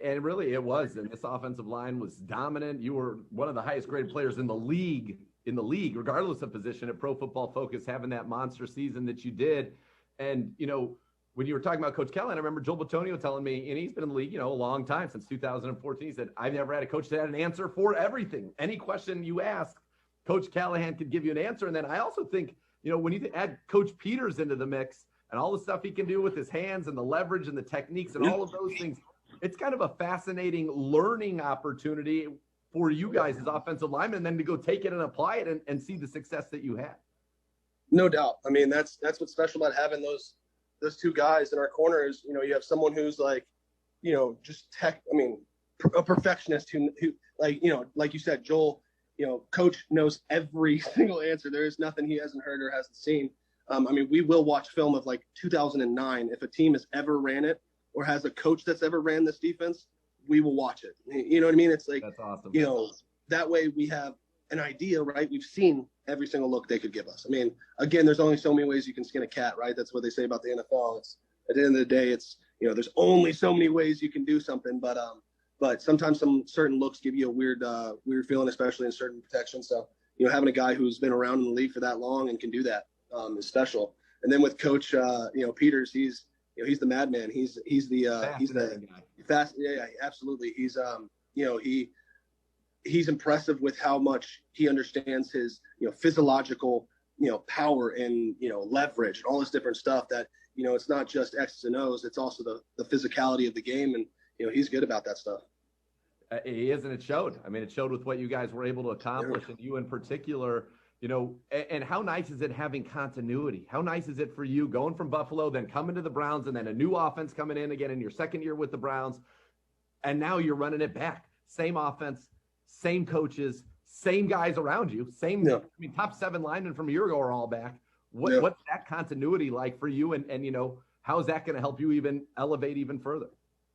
And really, it was. And this offensive line was dominant. You were one of the highest graded players in the league, regardless of position at Pro Football Focus, having that monster season that you did. And, when you were talking about Coach Callahan, I remember Joel Batonio telling me, and he's been in the league, a long time, since 2014. He said, I've never had a coach that had an answer for everything. Any question you ask, Coach Callahan could give you an answer. And then I also think, when you add Coach Peters into the mix and all the stuff he can do with his hands and the leverage and the techniques and all of those things, it's kind of a fascinating learning opportunity for you guys as offensive linemen, and then to go take it and apply it and see the success that you had. No doubt. I mean, that's what's special about having those two guys in our corners. You have someone who's like, just a perfectionist who like you said, Joel, Coach knows every single answer. There is nothing he hasn't heard or hasn't seen. We will watch film of like 2009. If a team has ever ran it or has a coach that's ever ran this defense, we will watch it. You know what I mean? It's like, that's awesome. That way we have an idea, right? We've seen every single look they could give us. Again, there's only so many ways you can skin a cat, right? That's what they say about the NFL. It's at the end of the day, it's, there's only so many ways you can do something, but sometimes some certain looks give you a weird feeling, especially in certain protections. So, having a guy who's been around in the league for that long and can do that is special. And then with Coach, Peters, he's the madman. He's the fast. Yeah, absolutely. He's impressive with how much he understands his, physiological, power and, leverage and all this different stuff that, it's not just X's and O's. It's also the physicality of the game. And, he's good about that stuff. He is, and it showed. It showed with what you guys were able to accomplish, and you in particular, and how nice is it having continuity? How nice is it for you going from Buffalo, then coming to the Browns, and then a new offense coming in again in your second year with the Browns, and now you're running it back. Same offense, same coaches, same guys around you, top 7 linemen from a year ago are all back. What's that continuity like for you? And how is that going to help you even elevate even further?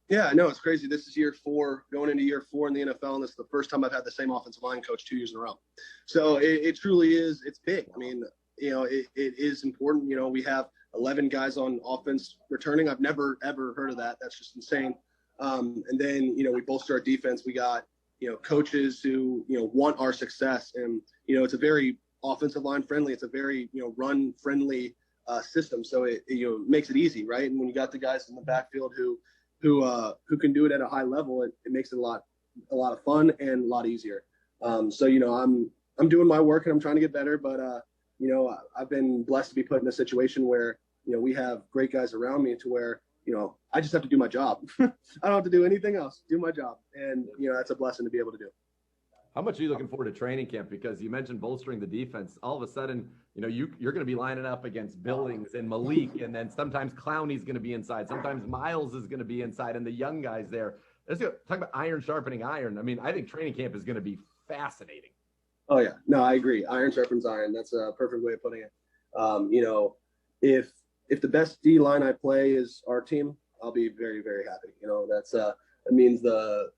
Yeah, no, it's crazy. This is year 4, going into year 4 in the NFL, and this is the first time I've had the same offensive line coach 2 years in a row. So it truly is. It's big. It is important. We have 11 guys on offense returning. I've never, ever heard of that. That's just insane. And then, we bolster our defense. We got, coaches who, want our success. And, it's a very offensive line friendly. It's a very, run friendly system. So it makes it easy, right? And when you got the guys in the backfield who can do it at a high level, it makes it a lot of fun and a lot easier. So, I'm doing my work and I'm trying to get better, but, I've been blessed to be put in a situation where, we have great guys around me to where, I just have to do my job. I don't have to do anything else, do my job. And, that's a blessing to be able to do. How much are you looking forward to training camp? Because you mentioned bolstering the defense. All of a sudden, you're going to be lining up against Billings and Malik, and then sometimes Clowney's going to be inside. Sometimes Miles is going to be inside, and the young guys there. Let's talk about iron sharpening iron. I think training camp is going to be fascinating. Oh, yeah. No, I agree. Iron sharpens iron. That's a perfect way of putting it. If the best D line I play is our team, I'll be very, very happy. That means the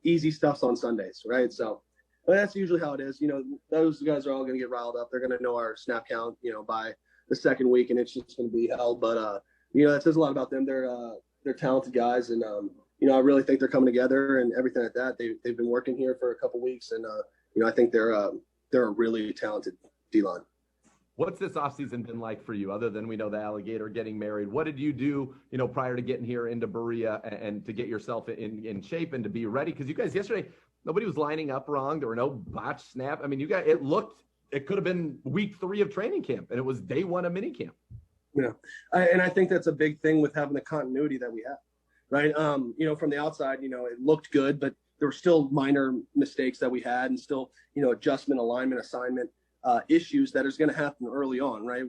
easy stuff's on Sundays, right? So that's usually how it is. Those guys are all going to get riled up. They're going to know our snap count, by the second week, and it's just going to be hell. But that says a lot about them. They're talented guys, and I really think they're coming together and everything like that. They've been working here for a couple weeks, and I think they're a really talented D line. What's this offseason been like for you, other than we know the alligator getting married? What did you do, prior to getting here into Berea and to get yourself in shape and to be ready? Because you guys yesterday, nobody was lining up wrong. There were no botched snap. You guys, it could have been week 3 of training camp, and it was day 1 of mini camp. Yeah, and I think that's a big thing with having the continuity that we have, right? From the outside, it looked good, but there were still minor mistakes that we had, and still, adjustment, alignment, assignment. Issues that is going to happen early on, right?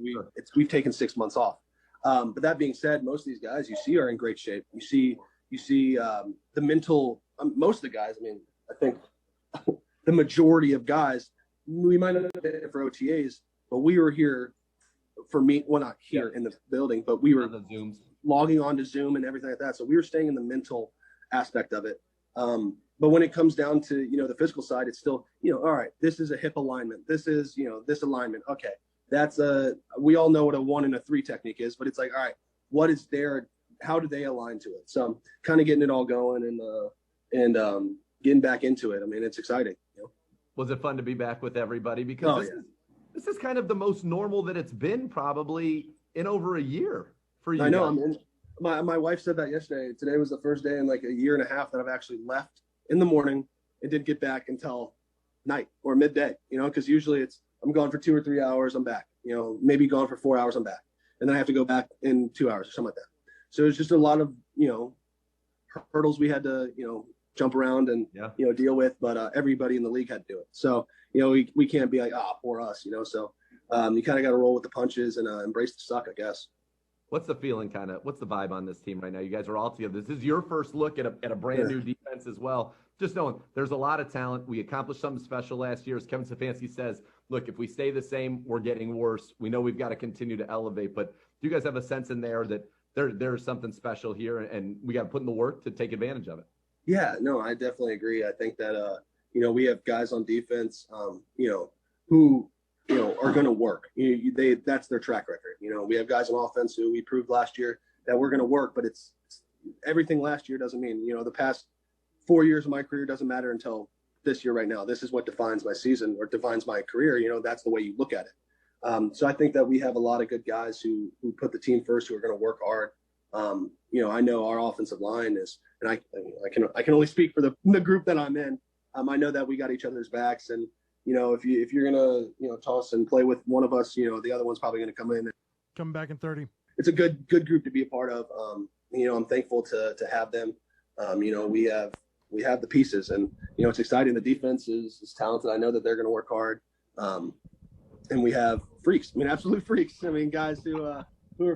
We've taken 6 months off. But that being said, most of these guys you see are in great shape. You see the mental, most of the guys, I think the majority of guys, we might not have been for OTAs, but we were here for me, well, not here in the building, but we were logging on to Zoom and everything like that. So we were staying in the mental aspect of it. But when it comes down to, the physical side, it's still, all right, this is a hip alignment. This is, this alignment. Okay. We all know what a 1 and a 3 technique is, but it's like, all right, what is there? How do they align to it? So I'm kind of getting it all going and getting back into it. It's exciting. Was it fun to be back with everybody? Because this is kind of the most normal that it's been probably in over a year for you. I know. guys. I mean, my wife said that yesterday. Today was the first day in like a year and a half that I've actually left in the morning and didn't get back until night or midday, because usually I'm gone for 2 or 3 hours, I'm back, maybe gone for 4 hours, I'm back. And then I have to go back in 2 hours or something like that. So it's just a lot of, hurdles we had to, jump around and, deal with, but everybody in the league had to do it. So, we can't be like, poor us, so you kind of got to roll with the punches and embrace the suck, I guess. What's the feeling what's the vibe on this team right now? You guys are all together. This is your first look at a brand new defense as well. Just knowing there's a lot of talent. We accomplished something special last year. As Kevin Stefanski says, look, if we stay the same, we're getting worse. We know we've got to continue to elevate, but do you guys have a sense in there that there's something special here and we got to put in the work to take advantage of it? Yeah, no, I definitely agree. I think that, we have guys on defense, who, are going to work. That's their track record. We have guys on offense who we proved last year that we're going to work, but it's everything last year doesn't mean, the past 4 years of my career doesn't matter until this year right now. This is what defines my season or defines my career. That's the way you look at it. So I think that we have a lot of good guys who put the team first, who are going to work hard. I know our offensive line is, and I can only speak for the group that I'm in. I know that we got each other's backs, and if you're gonna toss and play with one of us, the other one's probably gonna come in. Coming back in 30. It's a good group to be a part of. I'm thankful to have them. We have the pieces, and it's exciting. The defense is talented. I know that they're gonna work hard, and we have freaks. I mean, absolute freaks. I mean, guys who are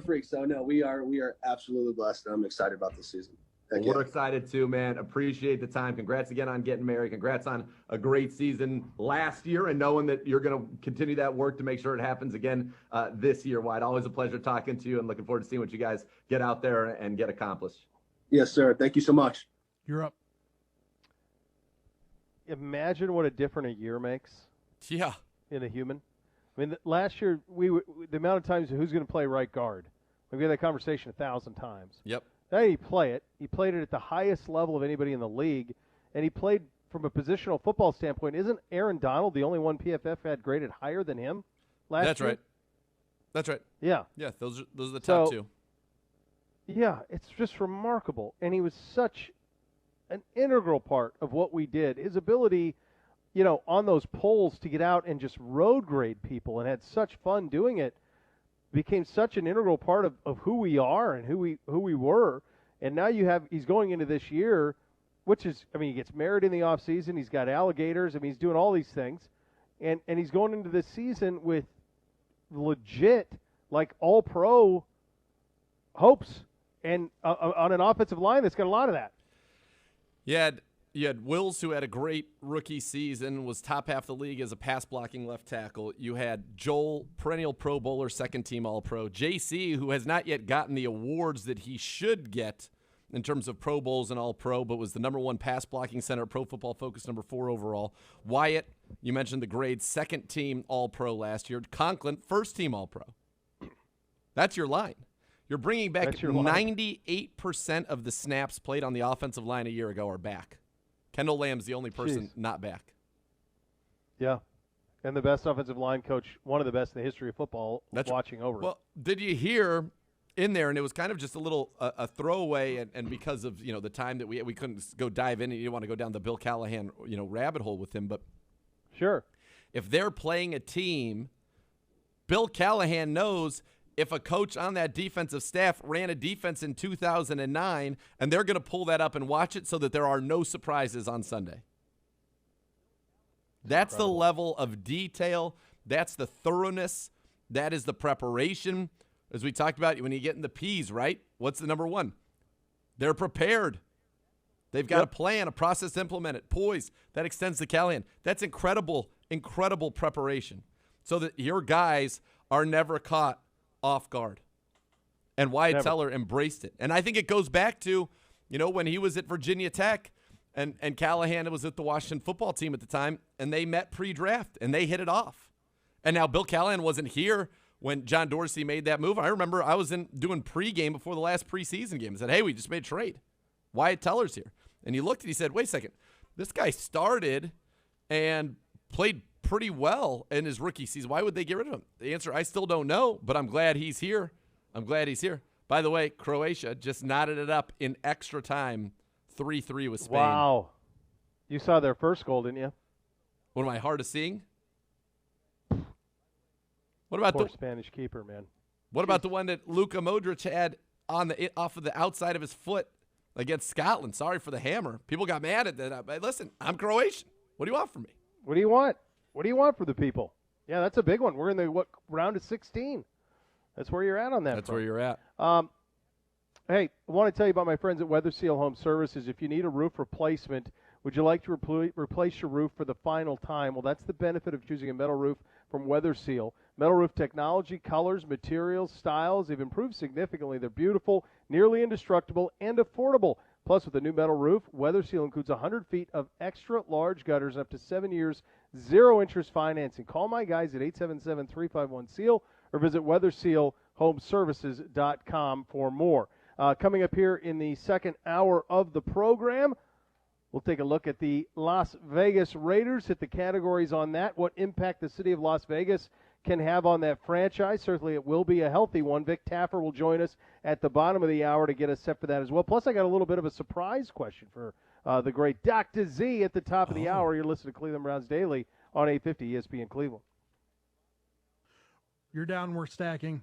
freaks. So no, we are absolutely blessed. I'm excited about this season. We're excited too, man. Appreciate the time. Congrats again on getting married. Congrats on a great season last year and knowing that you're going to continue that work to make sure it happens again this year, Wyatt. Always a pleasure talking to you and looking forward to seeing what you guys get out there and get accomplished. Yes, sir. Thank you so much. You're up. Imagine what a different a year makes. Yeah. In a human. I mean, last year, the amount of times who's going to play right guard. We had that conversation 1,000 times. Yep. Now he play it. He played it at the highest level of anybody in the league, and he played from a positional football standpoint. Isn't Aaron Donald the only one PFF had graded higher than him last That's year? right. That's right. Yeah. Yeah, those are the top two. Yeah, it's just remarkable. And he was such an integral part of what we did. His ability, on those polls to get out and just road grade people and had such fun doing it became such an integral part of who we are and who we were. And now he's going into this year, which is, he gets married in the off season. He's got alligators. He's doing all these things. And he's going into this season with legit, like all-pro hopes and on an offensive line that's got a lot of that. You had Wills, who had a great rookie season, was top half the league as a pass-blocking left tackle. You had Joel, perennial Pro Bowler, second-team All-Pro. JC, who has not yet gotten the awards that he should get in terms of Pro Bowls and All-Pro, but was the number 1 pass-blocking center at Pro Football Focus, number 4 overall. Wyatt, you mentioned the grade, second-team All-Pro last year. Conklin, first-team All-Pro. That's your line. You're bringing back 98% of the snaps played on the offensive line a year ago are back. Kendall Lamb's the only person not back. Yeah. And the best offensive line coach, one of the best in the history of football, watching over. Well, did you hear in there, and it was kind of just a little a throwaway, and because of the time that we couldn't go dive in, and you didn't want to go down the Bill Callahan rabbit hole with him, but sure, if they're playing a team, Bill Callahan knows if a coach on that defensive staff ran a defense in 2009, and they're going to pull that up and watch it so that there are no surprises on Sunday. That's incredible. The level of detail. That's the thoroughness. That is the preparation. As we talked about, when you get in the P's, right? What's the number 1? They're prepared. They've got a plan, a process implemented, poise. That extends to Callahan. That's incredible, incredible preparation so that your guys are never caught off guard. And Wyatt Teller embraced it. And I think it goes back to, when he was at Virginia Tech and Callahan was at the Washington football team at the time, and they met pre-draft, and they hit it off. And now Bill Callahan wasn't here when John Dorsey made that move. I remember I was doing pregame before the last preseason game and said, hey, we just made a trade. Wyatt Teller's here. And he looked and he said, wait a second, this guy started and played pretty well in his rookie season. Why would they get rid of him? The answer, I still don't know, but I'm glad he's here. I'm glad he's here. By the way, Croatia just knotted it up in extra time, 3-3 with Spain. Wow. You saw their first goal, didn't you? One of my hardest seeing. What about Poor the Spanish keeper, man. What about the one that Luka Modric had off of the outside of his foot against Scotland? Sorry for the hammer. People got mad at that. Listen, I'm Croatian. What do you want from me? What do you want? What do you want for the people? Yeah, that's a big one. We're in the round of 16. That's where you're at on that. That's front. where you're at. Hey, I want to tell you about my friends at Weather Seal Home Services. If you need a roof replacement, would you like to replace your roof for the final time? Well, that's the benefit of choosing a metal roof from Weather Seal. Metal roof technology, colors, materials, styles, they've improved significantly. They're beautiful, nearly indestructible, and affordable. Plus, with a new metal roof, Weather Seal includes 100 feet of extra large gutters and up to 7 years, zero-interest financing. Call my guys at 877-351-SEAL or visit weathersealhomeservices.com for more. Coming up here in the second hour of the program, we'll take a look at the Las Vegas Raiders, hit the categories on that, what impact the city of Las Vegas can have on that franchise. Certainly it will be a healthy one. Vic Taffer will join us at the bottom of the hour to get us set for that as well. Plus, I got a little bit of a surprise question for the great Dr. Z at the top of the hour. You're listening to Cleveland Browns Daily on 850 ESPN Cleveland. You're down, we're stacking.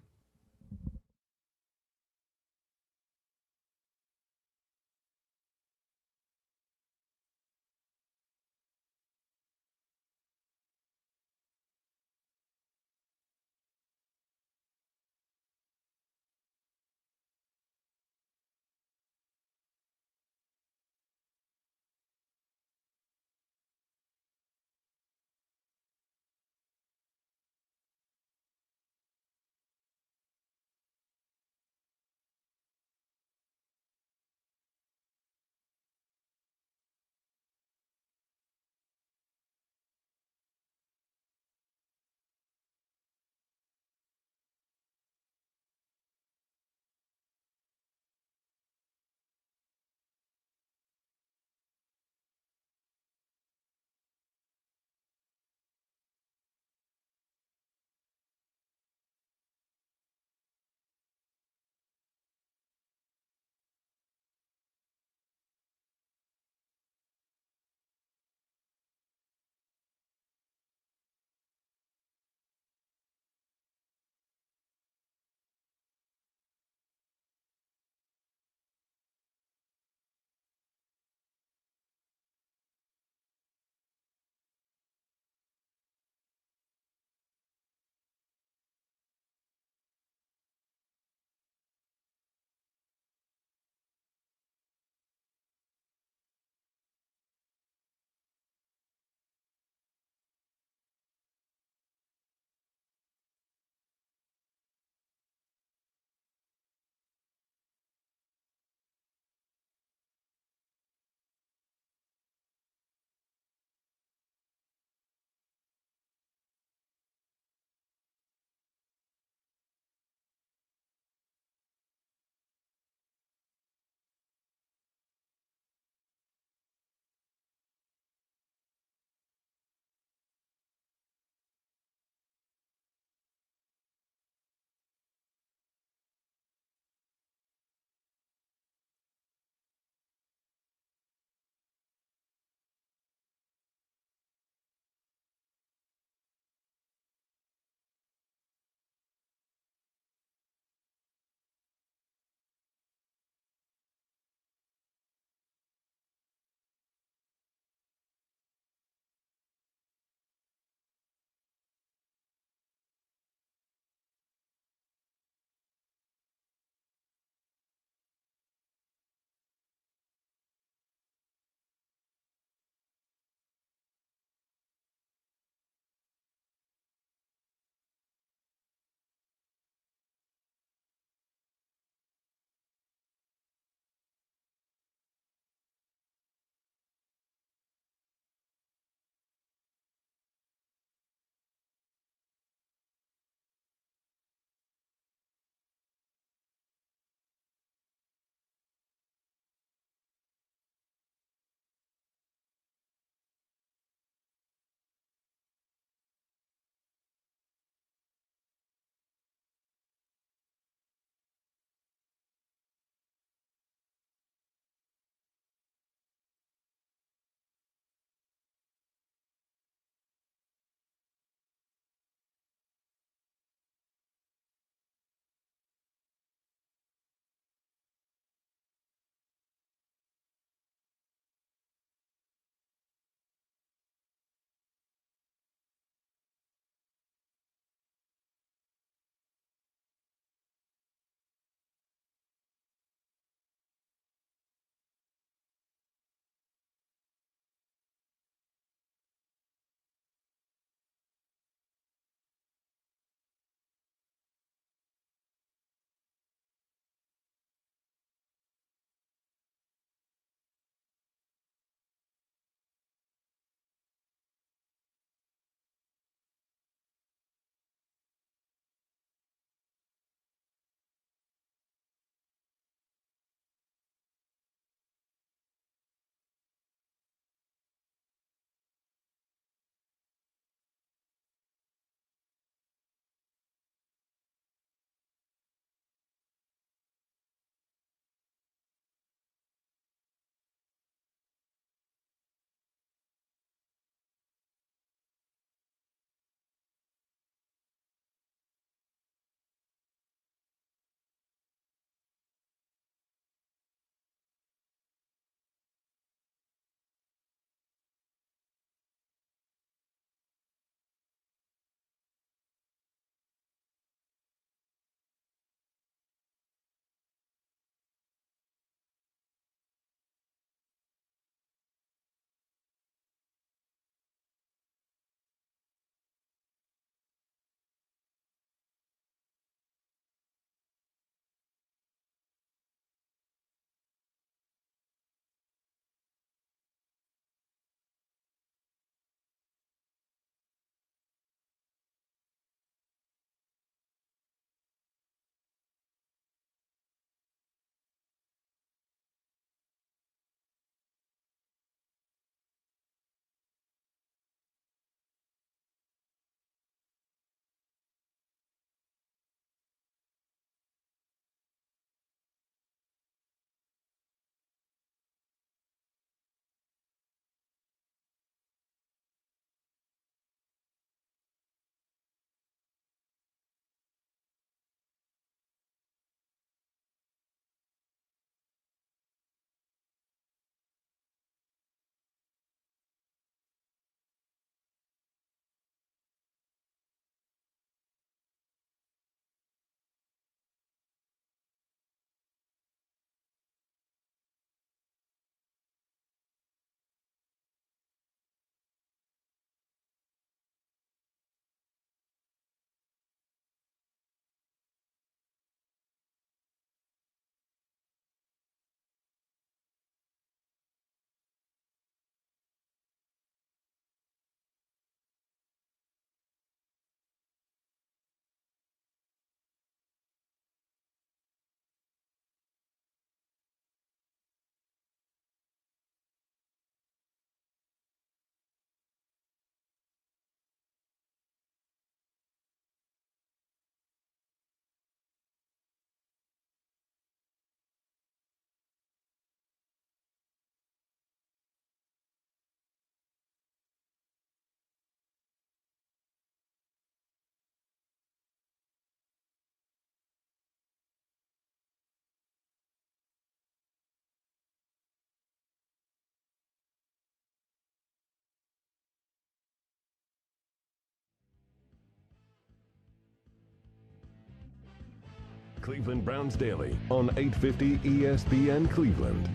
Cleveland Browns Daily on 850 ESPN Cleveland.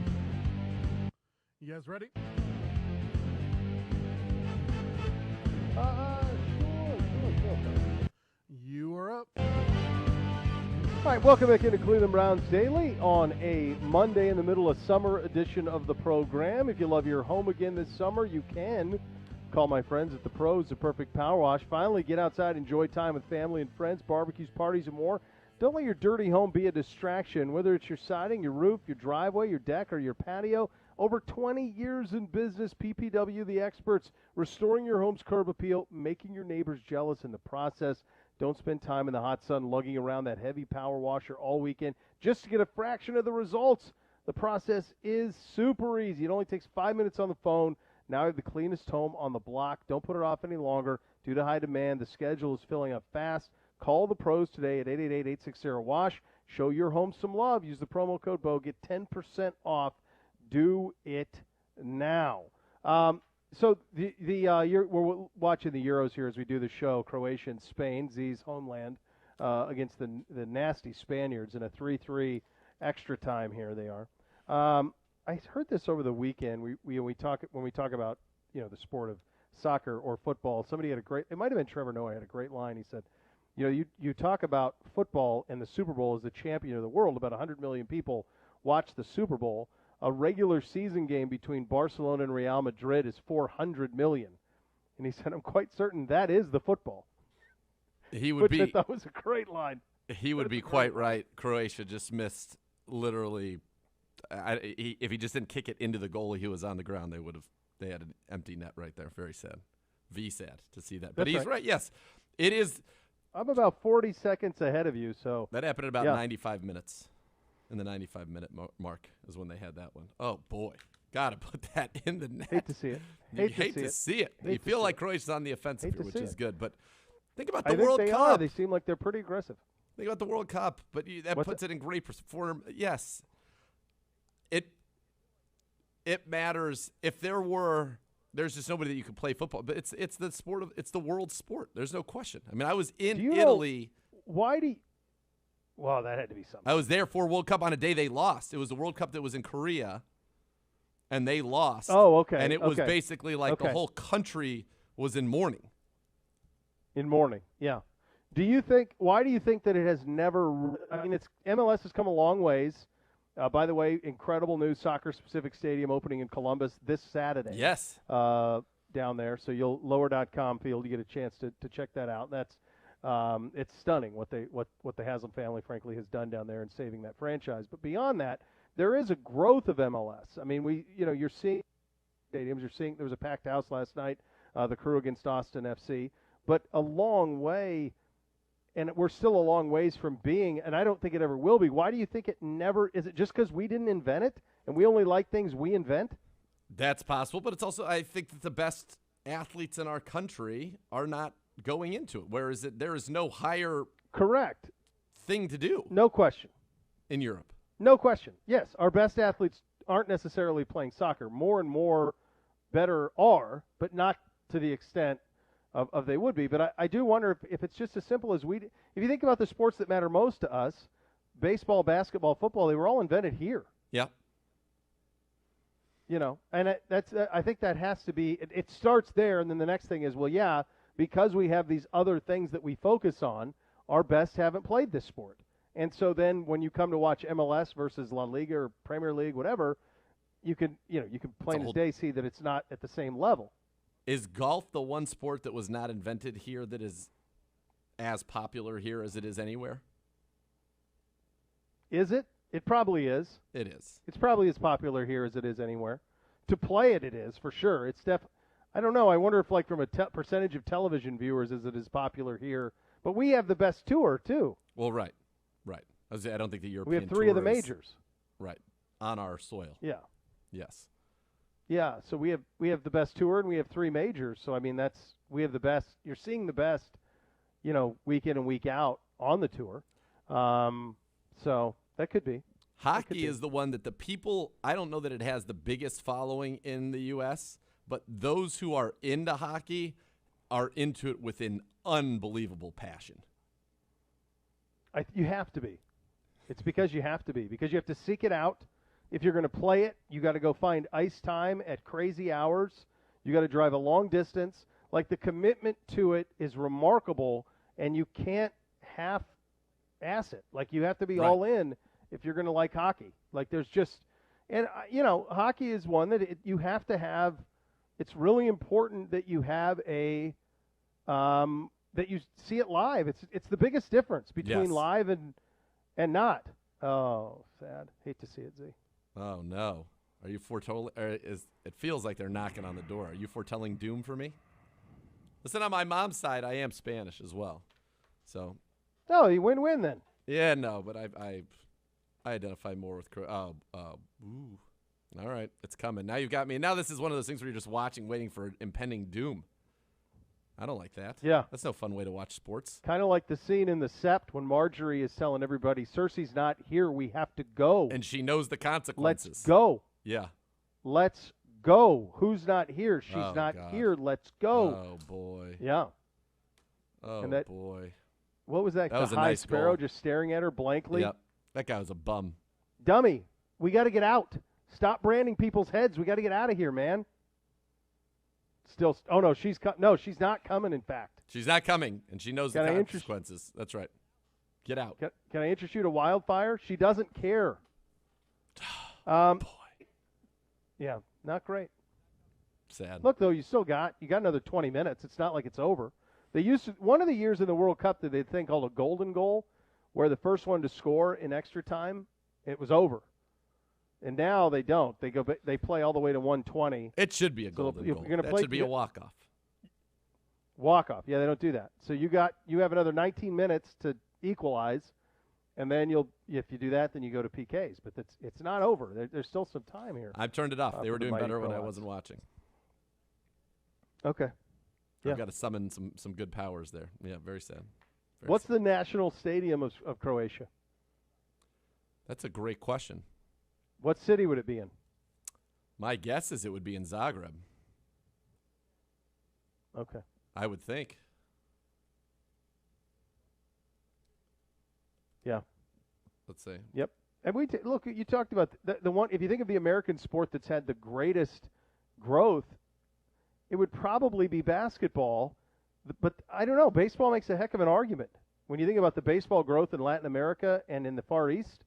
You guys ready? Sure. You are up. All right, welcome back into Cleveland Browns Daily on a Monday in the middle of summer edition of the program. If you love your home again this summer, you can call my friends at the Pros, the Perfect Power Wash. Finally, get outside, enjoy time with family and friends, barbecues, parties, and more. Don't let your dirty home be a distraction, whether it's your siding, your roof, your driveway, your deck, or your patio. Over 20 years in business, PPW, the experts, restoring your home's curb appeal, making your neighbors jealous in the process. Don't spend time in the hot sun lugging around that heavy power washer all weekend just to get a fraction of the results. The process is super easy. It only takes 5 minutes on the phone. Now you have the cleanest home on the block. Don't put it off any longer. Due to high demand, the schedule is filling up fast. Call the Pros today at 888-860-WASH. Show your home some love. Use the promo code BEAU. Get 10% off. Do it now. So we're watching the Euros here as we do the show. Croatia and Spain, Z's homeland, against the nasty Spaniards in a 3-3 extra time. Here they are. I heard this over the weekend. When we talk about the sport of soccer or football. Somebody had it might have been Trevor Noah had a great line. He said, you talk about football and the Super Bowl as the champion of the world. About 100 million people watch the Super Bowl. A regular season game between Barcelona and Real Madrid is 400 million. And he said, I'm quite certain that is the football. Which I thought was a great line. He would be quite right. Croatia just missed literally. If he just didn't kick it into the goalie who was on the ground, they had an empty net right there. Very sad. Sad to see that. But he's right. Yes, it is. I'm about 40 seconds ahead of you. So that happened at about 95 minutes. In the 95-minute mark is when they had that one. Oh, boy. Got to put that in the net. Hate to see it. Hate to see it. You feel like Croatia's on the offensive here, which is good. But think about the World Cup. I think they are. They seem like they're pretty aggressive. Think about the World Cup. But that puts it in great form. Yes. It matters. If there's just nobody that you can play football. But it's the sport it's the world sport. There's no question. I mean, I was in Italy. Well, that had to be something. I was there for World Cup on a day they lost. It was the World Cup that was in Korea, and they lost. Oh, okay. And it was basically like the whole country was in mourning. In mourning, yeah. Why do you think that it has never – I mean, MLS has come a long ways. By the way, incredible new soccer-specific stadium opening in Columbus this Saturday. Yes. Down there. So you'll – lower.com field, you get a chance to check that out. That's it's stunning what the Haslam family, frankly, has done down there in saving that franchise. But beyond that, there is a growth of MLS. I mean, you're seeing stadiums. You're seeing there was a packed house last night, the Crew against Austin FC. But a long way, and we're still a long ways from being, and I don't think it ever will be. Why do you think it never – is it just because we didn't invent it and we only like things we invent? That's possible, but it's also – I think that the best athletes in our country are not – going into it, whereas there is no higher thing to do. No question. In Europe. No question. Yes, our best athletes aren't necessarily playing soccer. More and more better are, but not to the extent of they would be. But I do wonder if it's just as simple as if you think about the sports that matter most to us, baseball, basketball, football, they were all invented here. Yeah. And I think that has to be, it starts there, and then the next thing is, because we have these other things that we focus on, our best haven't played this sport. And so then when you come to watch MLS versus La Liga or Premier League, whatever, you can plain as day see that it's not at the same level. Is golf the one sport that was not invented here that is as popular here as it is anywhere? Is it? It probably is. It is. It's probably as popular here as it is anywhere. To play it is, for sure. It's I don't know. I wonder if, from a percentage of television viewers, is it as popular here? But we have the best tour, too. Well, right. I don't think the European We have three of the majors. Right. On our soil. Yeah. Yes. Yeah, so we have the best tour, and we have three majors. So, I mean, we have the best. You're seeing the best, week in and week out on the tour. So that could be. Hockey is the one that the people, I don't know that it has the biggest following in the U.S., but those who are into hockey are into it with an unbelievable passion. You have to be. It's because you have to be. Because you have to seek it out. If you're going to play it, you got to go find ice time at crazy hours. You got to drive a long distance. Like, the commitment to it is remarkable, and you can't half-ass it. Like, you have to be all in if you're going to like hockey. Like, there's just – and, hockey is one that you have to have – it's really important that you have a that you see it live. It's the biggest difference between live and not. Oh, sad. Hate to see it, Z. Oh, no. Are you foretelling? It feels like they're knocking on the door. Are you foretelling doom for me? Listen, on my mom's side, I am Spanish as well. So. Oh, you win-win then. Yeah, no, but I identify more with. All right, it's coming. Now you've got me. Now this is one of those things where you're just watching, waiting for impending doom. I don't like that. Yeah. That's no fun way to watch sports. Kind of like the scene in The Sept when Marjorie is telling everybody, Cersei's not here, we have to go. And she knows the consequences. Let's go. Yeah. Let's go. Who's not here? She's not here. Let's go. Oh, boy. Yeah. Oh, boy. What was that? That was a High nice Sparrow goal. just staring at her blankly? Yep. That guy was a bum. Dummy, we got to get out. Stop branding people's heads. We got to get out of here, man. Still, oh no, she's not coming. In fact, she's not coming, and she knows the consequences. That's right. Get out. Can I interest you to Wildfire? She doesn't care. Boy. Yeah, not great. Sad. Look though, you got another 20 minutes. It's not like it's over. They used to, one of the years in the World Cup that they think called a golden goal, where the first one to score in extra time, it was over. And now they don't. They play all the way to 120. It should be a golden goal. That should be a walk-off. Walk-off. Yeah, they don't do that. So you have another 19 minutes to equalize, and then if you do that, then you go to PKs. But it's not over. There's still some time here. I've turned it off. They were doing better when I wasn't watching. Okay. I've got to summon some good powers there. Yeah, very sad. What's the national stadium of Croatia? That's a great question. What city would it be in? My guess is it would be in Zagreb. Okay. I would think. Yeah. Let's see. Yep. And look, you talked about the one, if you think of the American sport that's had the greatest growth, it would probably be basketball. But I don't know. Baseball makes a heck of an argument. When you think about the baseball growth in Latin America and in the Far East,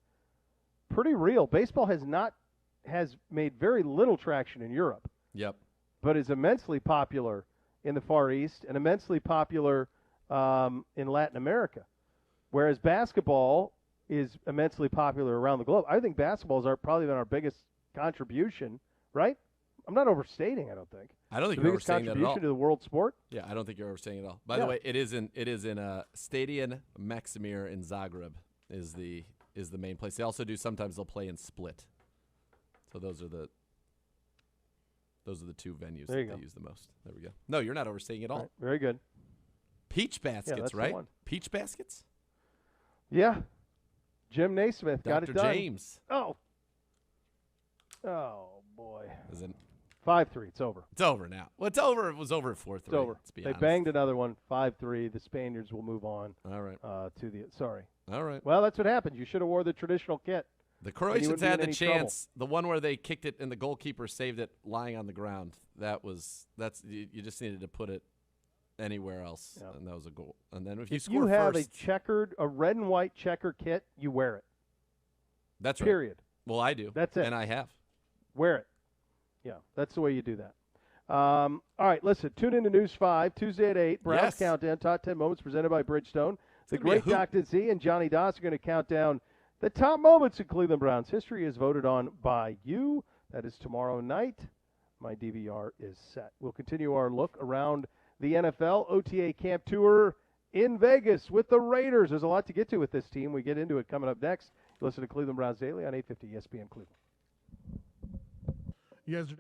pretty real. Baseball has made very little traction in Europe. Yep. But is immensely popular in the Far East and immensely popular in Latin America. Whereas basketball is immensely popular around the globe. I think basketball has probably been our biggest contribution, right? I'm not overstating, I don't think. I don't think the you're biggest overstating that at all. contribution to the world sport? Yeah, I don't think you're overstating it at all. By the way, it is in Stadion Maksimir in Zagreb is the main place. They also do sometimes they'll play in Split. So those are the two venues that they use the most. There we go. No, you're not overstating it all. Right. Very good. Peach baskets, right? Peach baskets? Yeah. Jim Naismith got it done. Dr. James. Oh, boy. Is it 5-3. It's over. It's over now. Well, it's over. It was over at 4-3. It's over. They banged another one, 5-3. The Spaniards will move on. All right. Sorry. All right. Well, that's what happened. You should have wore the traditional kit. The Croatians had the chance. The one where they kicked it and the goalkeeper saved it lying on the ground. You just needed to put it anywhere else, and that was a goal. And then if you have a red and white checker kit, you wear it. That's right. Period. Well, I do. That's it. And I have. Wear it. Yeah, that's the way you do that. All right, listen, tune in to News 5, Tuesday at 8, Browns Countdown, Top 10 Moments presented by Bridgestone. The great Dr. Z and Johnny Doss are going to count down the top moments in Cleveland Browns history is voted on by you. That is tomorrow night. My DVR is set. We'll continue our look around the NFL OTA Camp Tour in Vegas with the Raiders. There's a lot to get to with this team. We get into it coming up next. You listen to Cleveland Browns Daily on 850 ESPN Cleveland. You guys are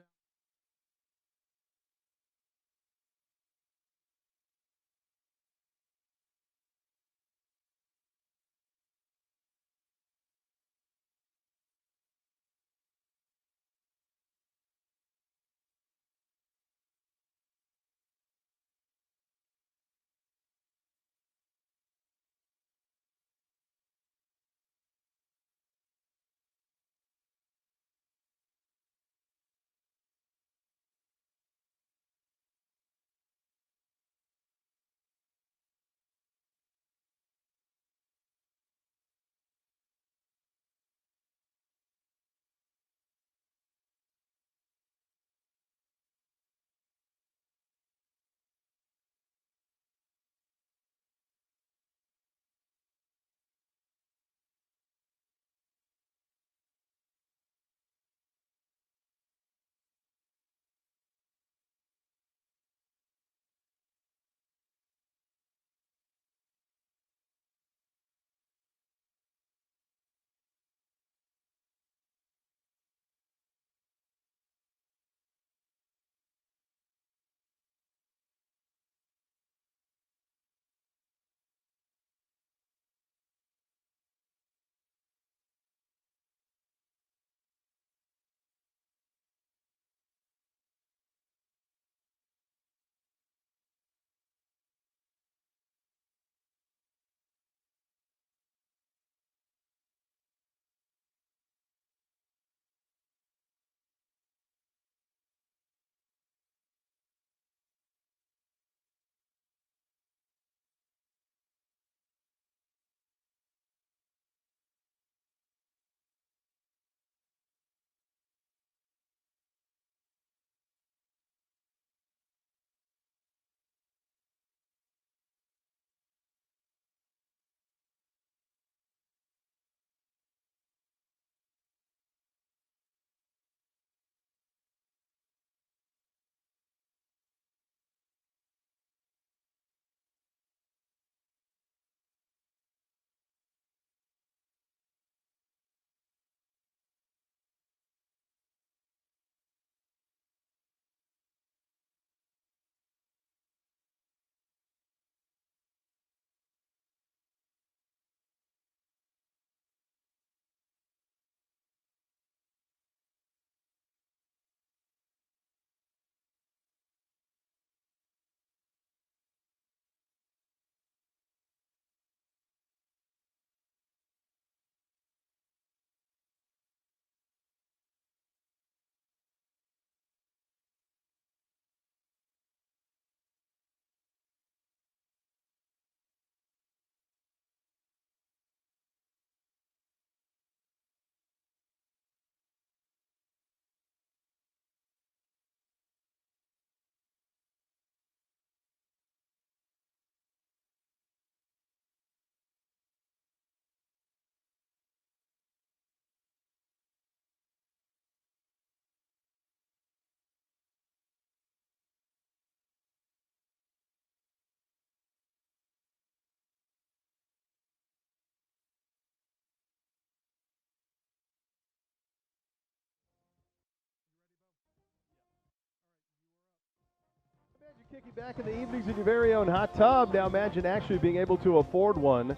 Kick you back in the evenings in your very own hot tub. Now imagine actually being able to afford one.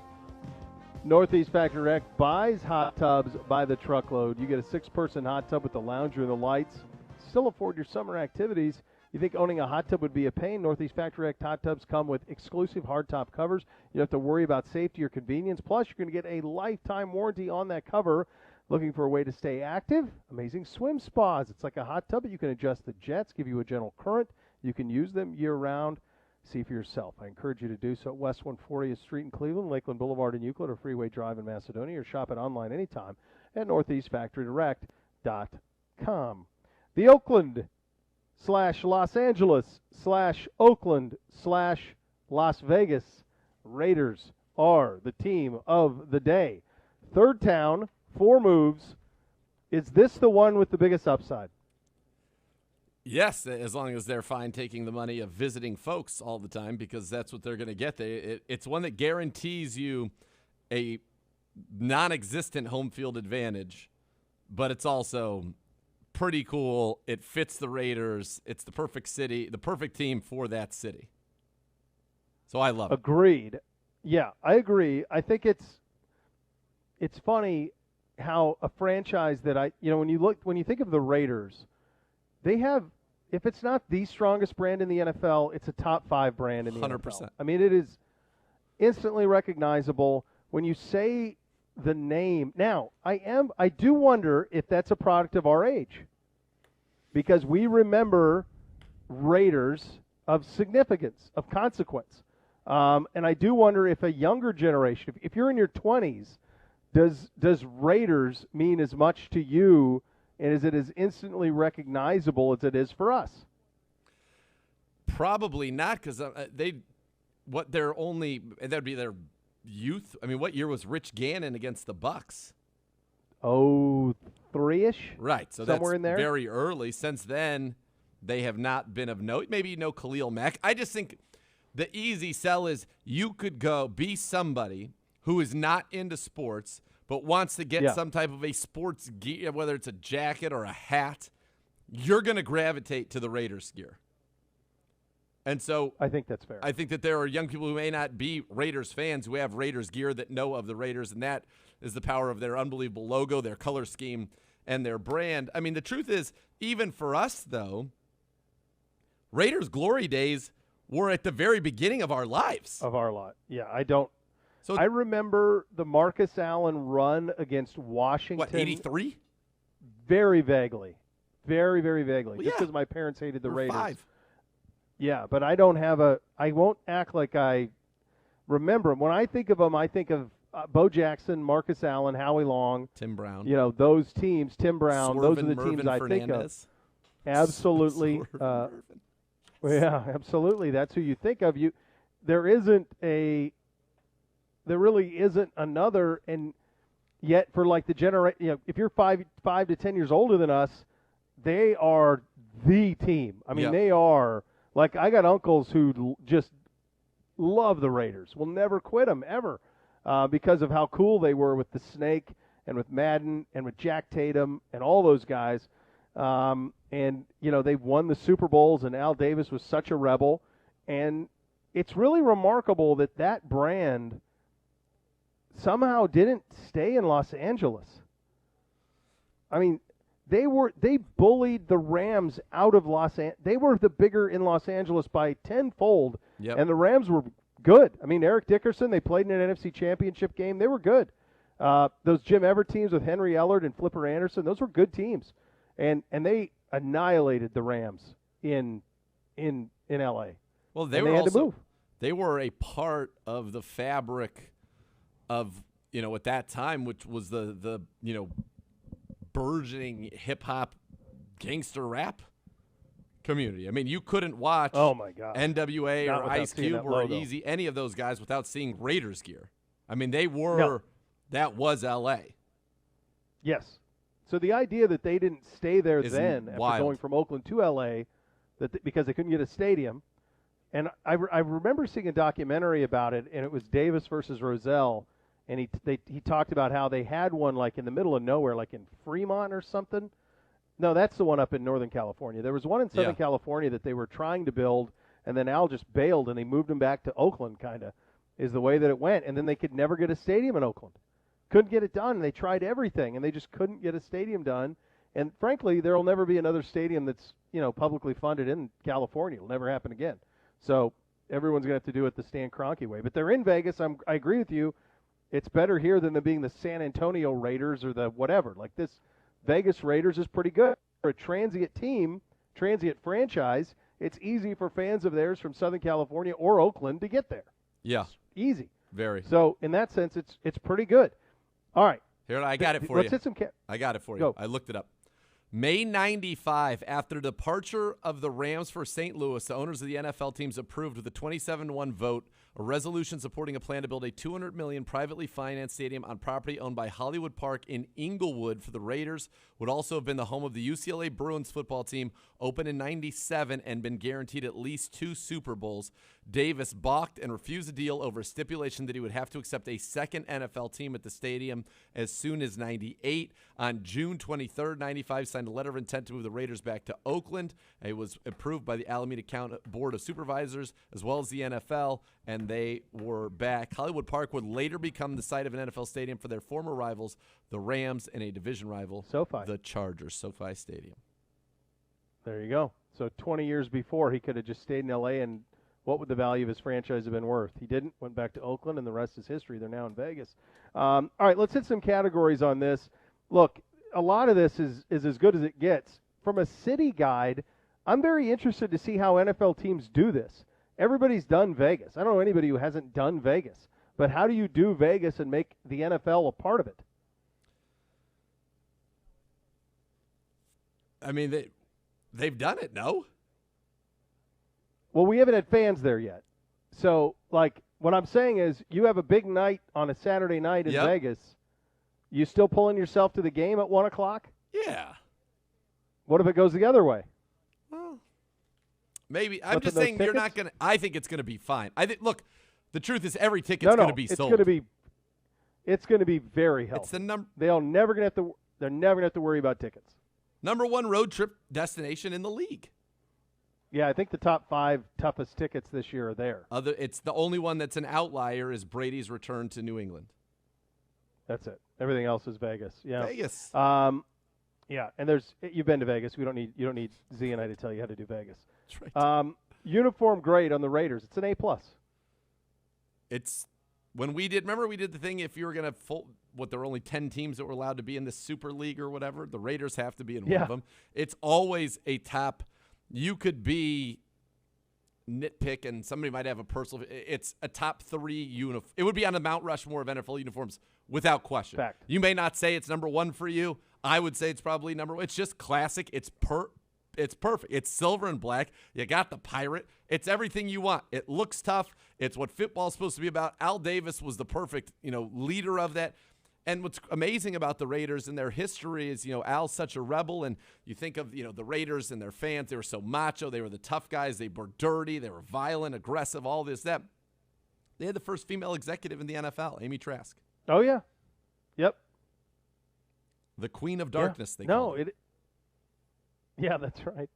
Northeast Factory Rec buys hot tubs by the truckload. You get a 6-person hot tub with the lounger and the lights. Still afford your summer activities. You think owning a hot tub would be a pain? Northeast Factory Rec hot tubs come with exclusive hardtop covers. You don't have to worry about safety or convenience. Plus, you're going to get a lifetime warranty on that cover. Looking for a way to stay active? Amazing swim spas. It's like a hot tub, but you can adjust the jets, give you a gentle current. You can use them year-round. See for yourself. I encourage you to do so at West 140th Street in Cleveland, Lakeland Boulevard in Euclid, or Freeway Drive in Macedonia, or shop it online anytime at northeastfactorydirect.com. The Oakland/Los Angeles/Oakland/Las Vegas Raiders are the team of the day. Third town, 4 moves. Is this the one with the biggest upside? Yes, as long as they're fine taking the money of visiting folks all the time, because that's what they're going to get. It's one that guarantees you a non-existent home field advantage, but it's also pretty cool. It fits the Raiders. It's the perfect city, the perfect team for that city. So I love it. Agreed. Yeah, I agree. I think it's funny how a franchise that when you think of the Raiders, they have, if it's not the strongest brand in the NFL, it's a top 5 brand in the 100%. NFL. I mean, it is instantly recognizable when you say the name. Now, I do wonder if that's a product of our age, because we remember Raiders of significance, of consequence. And I do wonder if a younger generation, if you're in your 20s, does Raiders mean as much to you, and is it as instantly recognizable as it is for us? Probably not, because that'd be their youth. I mean, what year was Rich Gannon against the Bucks? Oh, 3-ish? Right, so somewhere that's in there. Very early. Since then, they have not been of note. Maybe Khalil Mack. I just think the easy sell is you could go be somebody who is not into sports but wants to get some type of a sports gear, whether it's a jacket or a hat. You're going to gravitate to the Raiders gear. And so I think that's fair. I think that there are young people who may not be Raiders fans who have Raiders gear that know of the Raiders, and that is the power of their unbelievable logo, their color scheme, and their brand. I mean, the truth is, even for us, though, Raiders glory days were at the very beginning of our lives. Yeah, I remember the Marcus Allen run against Washington. What, 83? Very vaguely. Very, very vaguely. Well, just because my parents hated the Raiders. 5. Yeah, but I won't act like I remember them. When I think of them, I think of Bo Jackson, Marcus Allen, Howie Long. Tim Brown. Those teams, Tim Brown, those are the teams I think of. Absolutely. Yeah, absolutely. That's who you think of. There really isn't another, and yet for like the generation, if you're 5 to 10 years older than us, they are the team. I mean, They are. Like, I got uncles who just love the Raiders, will never quit them ever, because of how cool they were with the Snake and with Madden and with Jack Tatum and all those guys. And they've won the Super Bowls, and Al Davis was such a rebel. And it's really remarkable that brand somehow didn't stay in Los Angeles. I mean, they bullied the Rams out of Los Angeles. They were the bigger in Los Angeles by tenfold, and the Rams were good. I mean, Eric Dickerson, they played in an NFC Championship game. They were good. Those Jim Everett teams with Henry Ellard and Flipper Anderson, those were good teams, and they annihilated the Rams in L.A. Well, they had to move. They were a part of the fabric of at that time, which was the burgeoning hip hop gangster rap community. I mean, you couldn't watch NWA Not or Ice Cube or Easy, any of those guys, without seeing Raiders gear. I mean, they were that was L.A. Yes. So the idea that they didn't stay there then wild. After going from Oakland to L.A. Because they couldn't get a stadium. And I remember seeing a documentary about it, and it was Davis versus Rozelle, and he talked about how they had one like in the middle of nowhere, like in Fremont or something. No, that's the one up in Northern California. There was one in Southern California that they were trying to build, and then Al just bailed, and they moved him back to Oakland, kind of, is the way that it went. And then they could never get a stadium in Oakland. Couldn't get it done. They tried everything, and they just couldn't get a stadium done. And frankly, there will never be another stadium that's, publicly funded in California. It'll never happen again. So everyone's going to have to do it the Stan Kroenke way. But they're in Vegas. I agree with you. It's better here than them being the San Antonio Raiders or the whatever. Like this Vegas Raiders is pretty good. For a transient team, transient franchise, it's easy for fans of theirs from Southern California or Oakland to get there. Yeah. It's easy. Very. So in that sense, it's pretty good. All right. Here, I got it for Let's you. hit some I got it for you. Go. I looked it up. May 95, after the departure of the Rams for St. Louis, the owners of the NFL teams approved with a 27-1 vote a resolution supporting a plan to build a $200 million privately financed stadium on property owned by Hollywood Park in Inglewood for the Raiders. Would also have been the home of the UCLA Bruins football team, opened in 97 and been guaranteed at least 2 Super Bowls. Davis balked and refused a deal over a stipulation that he would have to accept a second NFL team at the stadium as soon as 98. On June 23rd, 95, signed a letter of intent to move the Raiders back to Oakland. It was approved by the Alameda County Board of Supervisors as well as the NFL, and they were back. Hollywood Park would later become the site of an NFL stadium for their former rivals, the Rams, and a division rival, SoFi. the Chargers, SoFi Stadium. There you go. So 20 years before, he could have just stayed in L.A., and what would the value of his franchise have been worth? He didn't. Went back to Oakland, and the rest is history. They're now in Vegas. All right, let's hit some categories on this. Look, a lot of this is as good as it gets. From a city guide, I'm very interested to see how NFL teams do this. Everybody's done Vegas. I don't know anybody who hasn't done Vegas. But how do you do Vegas and make the NFL a part of it? I mean, they've done it, no? Well, we haven't had fans there yet. So, what I'm saying is you have a big night on a Saturday night in Vegas. You still pulling yourself to the game at 1 o'clock? Yeah. What if it goes the other way? Well, maybe. I'm just saying you're not going to – I think it's going to be fine. Look, the truth is every ticket's going to be sold. It's going to be very healthy. It's the number. They're never going to have to worry about tickets. Number 1 road trip destination in the league. Yeah, I think the top 5 toughest tickets this year are there. It's the only one that's an outlier is Brady's return to New England. That's it. Everything else is Vegas. Yeah. Vegas. Yeah, and you've been to Vegas. You don't need Z and I to tell you how to do Vegas. That's right. Uniform grade on the Raiders. It's an A+. It's when we did the thing if you were going to there were only 10 teams that were allowed to be in the Super League or whatever, the Raiders have to be in one of them. It's always a top. You could be nitpick and somebody might have a personal. It's a top 3 uniform. It would be on the Mount Rushmore of NFL uniforms without question. Fact. You may not say it's number 1 for you. I would say it's probably number 1. It's just classic. It's perfect. It's silver and black. You got the pirate. It's everything you want. It looks tough. It's what football's supposed to be about. Al Davis was the perfect, leader of that. And what's amazing about the Raiders and their history is, Al's such a rebel. And you think of, the Raiders and their fans. They were so macho. They were the tough guys. They were dirty. They were violent, aggressive, all this, that. They had the first female executive in the NFL, Amy Trask. Oh, yeah. Yep. The Queen of Darkness, they call it. Yeah, that's right.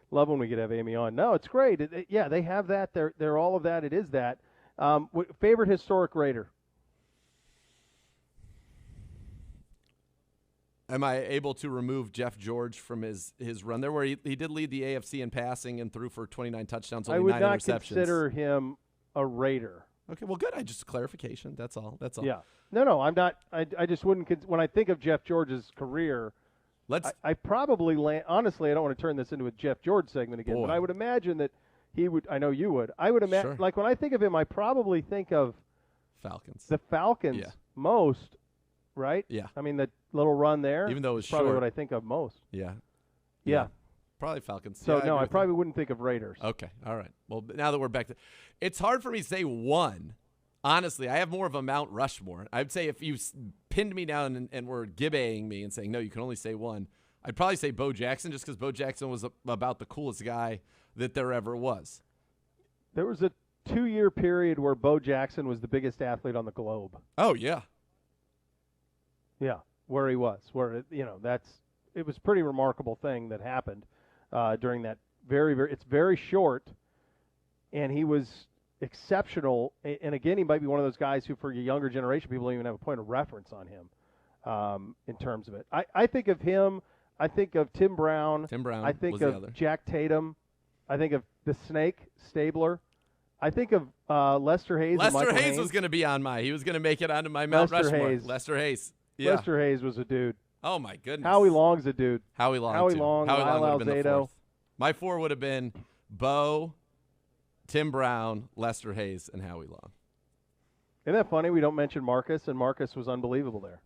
Love when we could have Amy on. No, it's great. They have that. They're all of that. It is that. Favorite historic Raider? Am I able to remove Jeff George from his run there where he did lead the AFC in passing and threw for 29 touchdowns, only 9 interceptions? I would not consider him a Raider. Okay, well, good. Just clarification. That's all. Yeah. No, I'm not. I just wouldn't. When I think of Jeff George's career, I probably honestly, I don't want to turn this into a Jeff George segment again, but I would imagine that he would. I know you would. I would imagine, sure. When I think of him, I probably think of Falcons. The Falcons most, right? Yeah. I mean, the little run there, even though it was probably short. what I think of most. Yeah. Probably Falcons. So, no, I probably wouldn't think of Raiders. Okay. All right. Well, now that we're back to – it's hard for me to say one. Honestly, I have more of a Mount Rushmore. I'd say if you pinned me down and were gibbaying me and saying, no, you can only say one, I'd probably say Bo Jackson just because Bo Jackson was about the coolest guy that there ever was. There was a 2-year period where Bo Jackson was the biggest athlete on the globe. Oh, yeah. Yeah, where he was. It was a pretty remarkable thing that happened during that it's very short. and he was exceptional. And again, he might be one of those guys who, for your younger generation, people don't even have a point of reference on him in terms of it. I think of him. I think of Tim Brown. I think was the of other. Jack Tatum. I think of the Snake, Stabler. I think of Lester Hayes. Lester and Michael Hayes was going to be on he was going to make it onto my Mount Lester Rushmore. Hayes. Lester Hayes. Yeah. Lester Hayes was a dude. Oh, my goodness. Howie Long's a dude. Howie Long, Howie too. Long, Howie Long would Lyle have been the Alzado. fourth. My 4 would have been Beau, Tim Brown, Lester Hayes, and Howie Long. Isn't that funny? We don't mention Marcus, and Marcus was unbelievable there.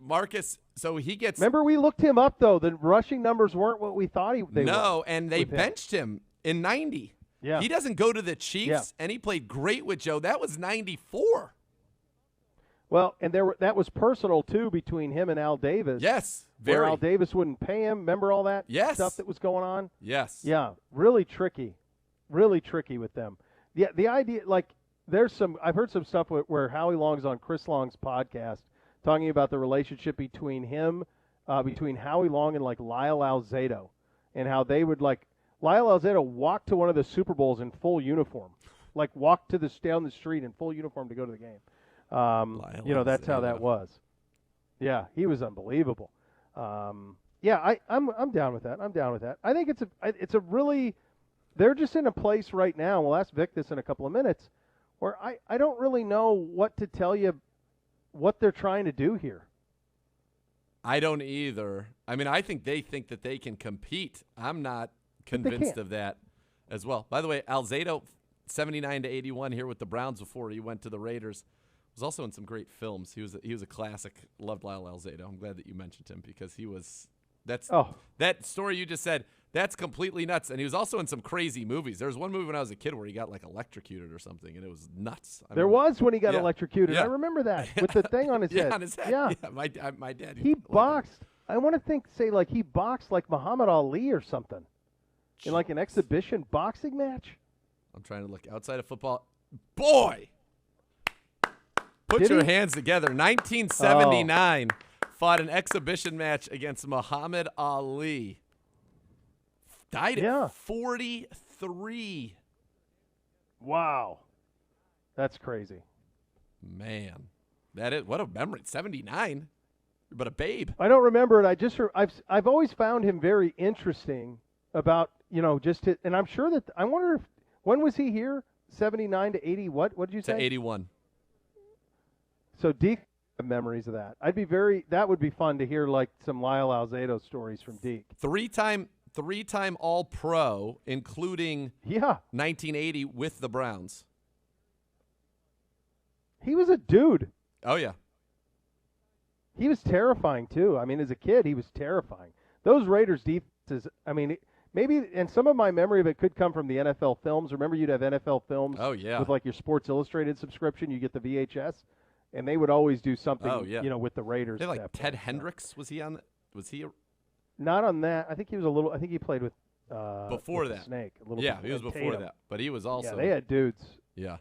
Marcus, so he gets. Remember, we looked him up, though. The rushing numbers weren't what we thought they were. No, and they benched him in 90. Yeah. He doesn't go to the Chiefs, and he played great with Joe. That was 94. Well, and that was personal, too, between him and Al Davis. Yes, where very. Al Davis wouldn't pay him. Remember all that stuff that was going on? Yes. Yeah, really tricky. Really tricky with them. The idea, like, I've heard some stuff where Howie Long's on Chris Long's podcast talking about the relationship between him, between Howie Long and, like, Lyle Alzado, and how they would, like, Lyle Alzado walked to one of the Super Bowls in full uniform, like walked down the street in full uniform to go to the game. That's how that was. Yeah, he was unbelievable. I'm down with that. I think it's a really, they're just in a place right now. We'll ask Vic this in a couple of minutes, where I don't really know what to tell you, what they're trying to do here. I don't either. I mean, I think that they can compete. I'm not convinced of that as well. By the way, Alzado, 79-81 here with the Browns before he went to the Raiders. Was also in some great films. He was a classic. Loved Lyle Alzado. I'm glad that you mentioned him because he was. That story you just said. That's completely nuts. And he was also in some crazy movies. There was one movie when I was a kid where he got like electrocuted or something, and it was nuts. There was when he got electrocuted. Yeah. I remember that with the thing on his head. On his head. Yeah, my dad. He boxed. I want to say he boxed like Muhammad Ali or something in like an exhibition boxing match. I'm trying to look outside of football. Boy, put your hands together. 1979, fought an exhibition match against Muhammad Ali. Died at 43. Wow, that's crazy. Man, what a memory. 79, but a babe. I don't remember it. I've always found him very interesting about and I'm sure that I wonder when was he here? 79 to 80. What did you say? To 81. So Deke have memories of that. That would be fun to hear, like some Lyle Alzado stories from Deke. Three-time All-Pro, including 1980 with the Browns. He was a dude. Oh, yeah. He was terrifying, too. I mean, as a kid, he was terrifying. Those Raiders defenses, I mean, maybe, and some of my memory of it could come from the NFL films. Remember, you'd have NFL films with, like, your Sports Illustrated subscription. You get the VHS, and they would always do something, with the Raiders. They like Ted Hendricks. Was he on? Was he? Not on that. I think he was a little. I think he played with before with that. Snake. A little. Yeah, he was before that, but he was also. Yeah, they had dudes. Yeah.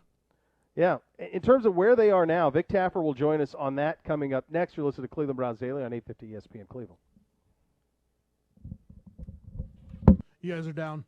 Yeah. In terms of where they are now, Vic Taffer will join us on that coming up next. You're listening to Cleveland Browns Daily on 850 ESPN Cleveland. You guys are down.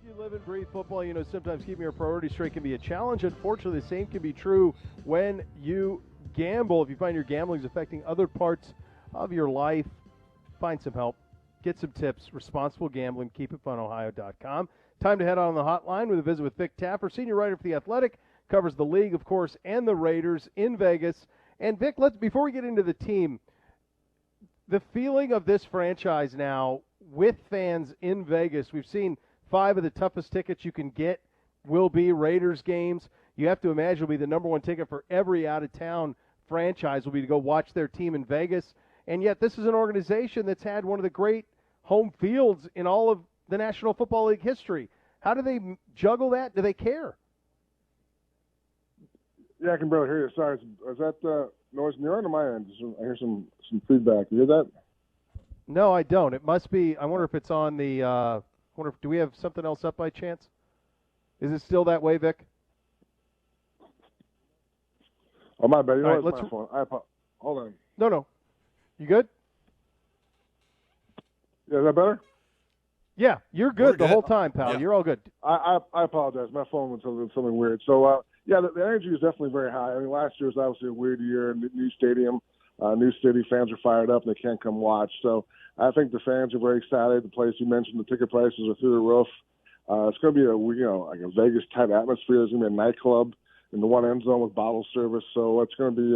You live and breathe football. You know, sometimes keeping your priorities straight can be a challenge. Unfortunately, the same can be true when you gamble. If you find your gambling is affecting other parts of your life, find some help. Get some tips. Responsible gambling. KeepItFunOhio.com. Time to head on the hotline with a visit with Vic Tapper, senior writer for The Athletic. Covers the league, of course, and the Raiders in Vegas. And, Vic, before we get into the team, the feeling of this franchise now with fans in Vegas, we've seen 5 of the toughest tickets you can get will be Raiders games. You have to imagine will be the number one ticket for every out-of-town franchise will be to go watch their team in Vegas. And yet this is an organization that's had one of the great home fields in all of the National Football League history. How do they juggle that? Do they care? Yeah, I can barely hear you. Sorry, is that noise in your end or my end? I hear some feedback. You hear that? No, I don't. It must be. I wonder if it's on the. Do we have something else up by chance? Is it still that way, Vic? Oh, my bad. You know right, what? It's my phone. Hold on. No. You good? Yeah, is that better? Yeah, you're good the whole time, pal. Yeah. You're all good. I apologize. My phone was something weird. So, yeah, the energy is definitely very high. I mean, last year was obviously a weird year. New stadium, new city. Fans are fired up, and they can't come watch. So I think the fans are very excited. The place you mentioned, the ticket prices are through the roof. It's going to be like a Vegas-type atmosphere. There's going to be a nightclub in the one end zone with bottle service. So it's going to be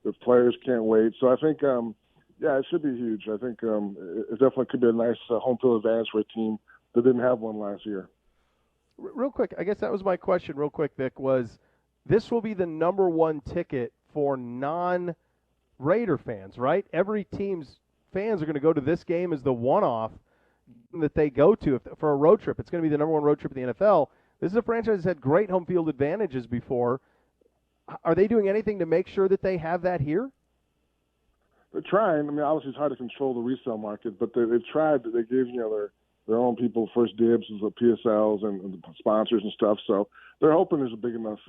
the players can't wait. So I think, yeah, it should be huge. I think it definitely could be a nice home field advantage for a team that didn't have one last year. Real quick, I guess that was my question real quick, Vic, was this will be the number one ticket for non-Raider fans, right? Every team's fans are going to go to this game as the one-off that they go to for a road trip. It's going to be the number one road trip in the NFL. This is a franchise that's had great home field advantages before. Are they doing anything to make sure that they have that here? They're trying. I mean, obviously it's hard to control the resale market, but they've tried. They gave, their own people first dibs as the PSLs and the sponsors and stuff. So they're hoping there's a big enough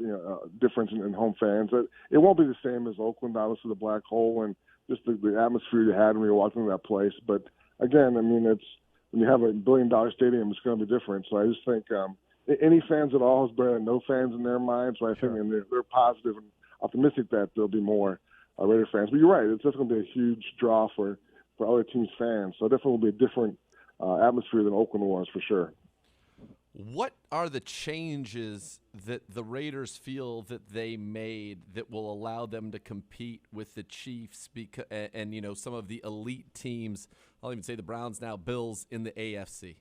difference in home fans. It won't be the same as Oakland, obviously the black hole and just the atmosphere you had when you walked into that place. But again, I mean, it's when you have $1 billion stadium, it's going to be different. So I just think any fans at all is better than no fans in their minds. So I think they're positive and optimistic that there'll be more Raider fans. But you're right; it's just going to be a huge draw for other teams' fans. So it definitely will be a different atmosphere than Oakland was for sure. What are the changes that the Raiders feel that they made that will allow them to compete with the Chiefs and some of the elite teams? I'll even say the Browns now, Bills in the AFC.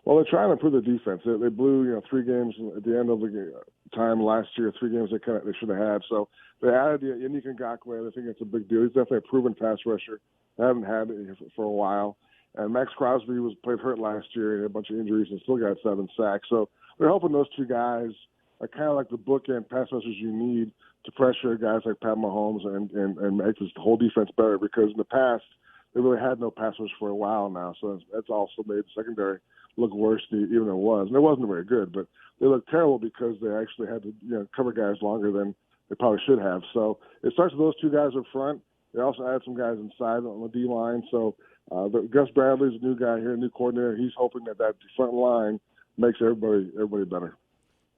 Well, they're trying to improve their defense. They blew 3 games at the end of the time last year. 3 games they should have had. So they added Yannick Ngakoue. I think it's a big deal. He's definitely a proven pass rusher. They haven't had it for a while. And Max Crosby played hurt last year. He had a bunch of injuries and still got 7 sacks. So they're hoping those 2 guys are kind of like the bookend pass rushers you need to pressure guys like Pat Mahomes and make this whole defense better. Because in the past, they really had no pass rush for a while now. So that's also made the secondary look worse than even it was. And it wasn't very good, but they looked terrible because they actually had to cover guys longer than they probably should have. So it starts with those 2 guys up front. They also added some guys inside on the D-line. So Gus Bradley's a new guy here, a new coordinator. He's hoping that front line makes everybody better.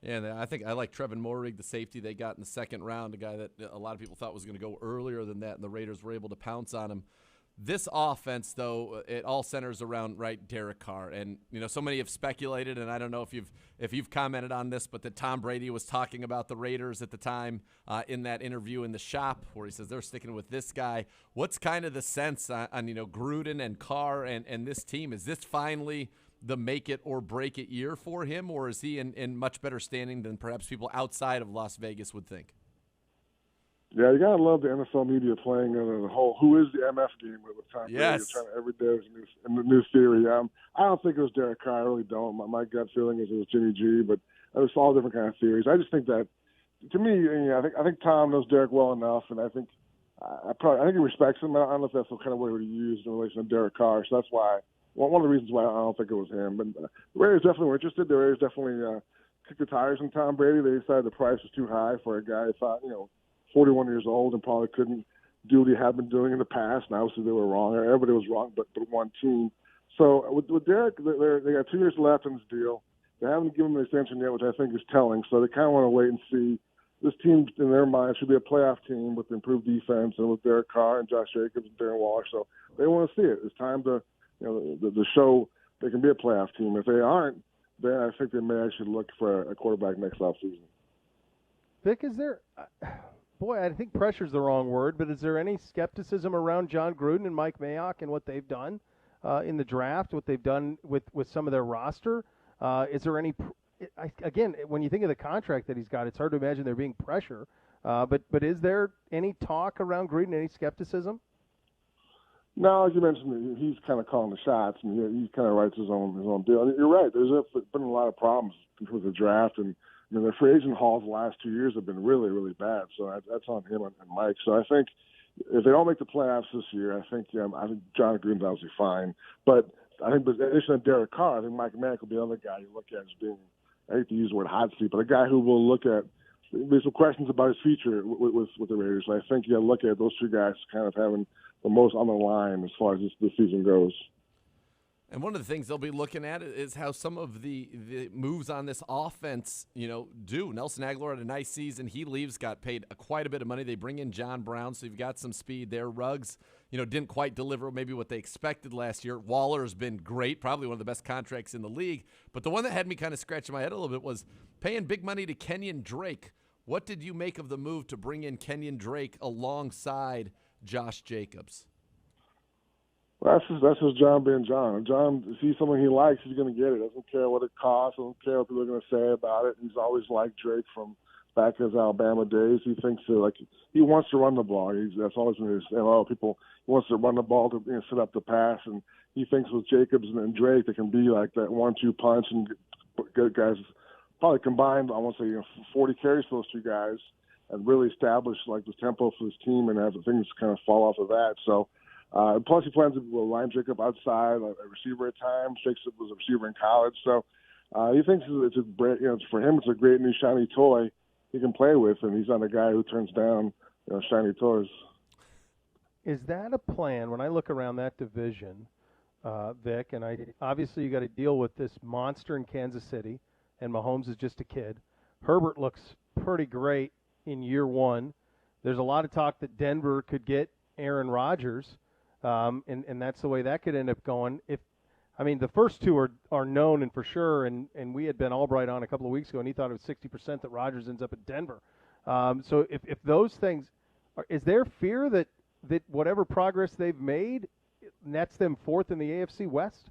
Yeah, and I think I like Trevin Moehrig, the safety they got in the second round, a guy that a lot of people thought was going to go earlier than that, and the Raiders were able to pounce on him. This offense, though, it all centers around Derek Carr, and so many have speculated, and I don't know if you've commented on this, but that Tom Brady was talking about the Raiders at the time in that interview in the shop where he says they're sticking with this guy. What's kind of the sense on Gruden and Carr and this team? Is this finally the make it or break it year for him, or is he in much better standing than perhaps people outside of Las Vegas would think? Yeah, you gotta love the NFL media playing the whole "who is the MF" game with Tom Brady. Yes. Trying every day is a new theory. I don't think it was Derek Carr. I really don't. My gut feeling is it was Jimmy G, but there's all different kind of theories. I just think that, to me, I think Tom knows Derek well enough, and I think he respects him. I don't know if that's the kind of word he used in relation to Derek Carr. So that's why one of the reasons why I don't think it was him. But the Raiders definitely were interested. The Raiders definitely kicked the tires on Tom Brady. They decided the price was too high for a guy who thought 41 years old and probably couldn't do what he had been doing in the past. And obviously they were wrong. Everybody was wrong but one team. So with Derek, they got 2 years left in this deal. They haven't given him an extension yet, which I think is telling. So they kind of want to wait and see. This team, in their mind, should be a playoff team with improved defense and with Derek Carr and Josh Jacobs and Darren Waller. So they want to see it. It's time to, the show they can be a playoff team. If they aren't, then I think they may actually look for a quarterback next offseason. Vic, is there boy, I think pressure's the wrong word, but is there any skepticism around John Gruden and Mike Mayock and what they've done in the draft, what they've done with some of their roster? Is there any again, when you think of the contract that he's got, it's hard to imagine there being pressure. But is there any talk around Gruden, any skepticism? No, as you mentioned, he's kind of calling the shots, and he kind of writes his own deal. And you're right. There's been a lot of problems with the draft, and the free agent hauls the last 2 years have been really, really bad. So that's on him and Mike. So I think if they don't make the playoffs this year, I think John Gruden's obviously fine. But I think with the addition of Derek Carr, I think Mike Mayock will be another guy you look at as being, I hate to use the word hot seat, but a guy who will look at, there's some questions about his future with the Raiders. So I think you got to look at those two guys kind of having the most on the line as far as this season goes. And one of the things they'll be looking at is how some of the moves on this offense, do. Nelson Aguilar had a nice season. He leaves, got paid quite a bit of money. They bring in John Brown, so you've got some speed there. Ruggs, didn't quite deliver maybe what they expected last year. Waller's been great, probably one of the best contracts in the league. But the one that had me kind of scratching my head a little bit was paying big money to Kenyon Drake. What did you make of the move to bring in Kenyon Drake alongside Josh Jacobs? Well, that's just John being John. John sees someone he likes, he's going to get it. Doesn't care what it costs. Doesn't care what people are going to say about it. He's always liked Drake from back in his Alabama days. He thinks he wants to run the ball. That's always been his MO. He wants to run the ball to set up the pass, and he thinks with Jacobs and Drake, they can be like that 1-2 punch and good guys. Probably combined, I want to say 40 carries for those two guys, and really establish the tempo for his team and have things kind of fall off of that. So. Plus, he plans to line Jacob outside, a receiver at times. Jacob was a receiver in college, so he thinks for him it's a great new shiny toy he can play with, and he's not a guy who turns down shiny toys. Is that a plan? When I look around that division, Vic, and obviously you got to deal with this monster in Kansas City, and Mahomes is just a kid. Herbert looks pretty great in year one. There's a lot of talk that Denver could get Aaron Rodgers. And that's the way that could end up going. The first two are known and for sure, and we had Ben Albright on a couple of weeks ago, and he thought it was 60% that Rodgers ends up at Denver. So if those things, is there fear that whatever progress they've made nets them fourth in the AFC West?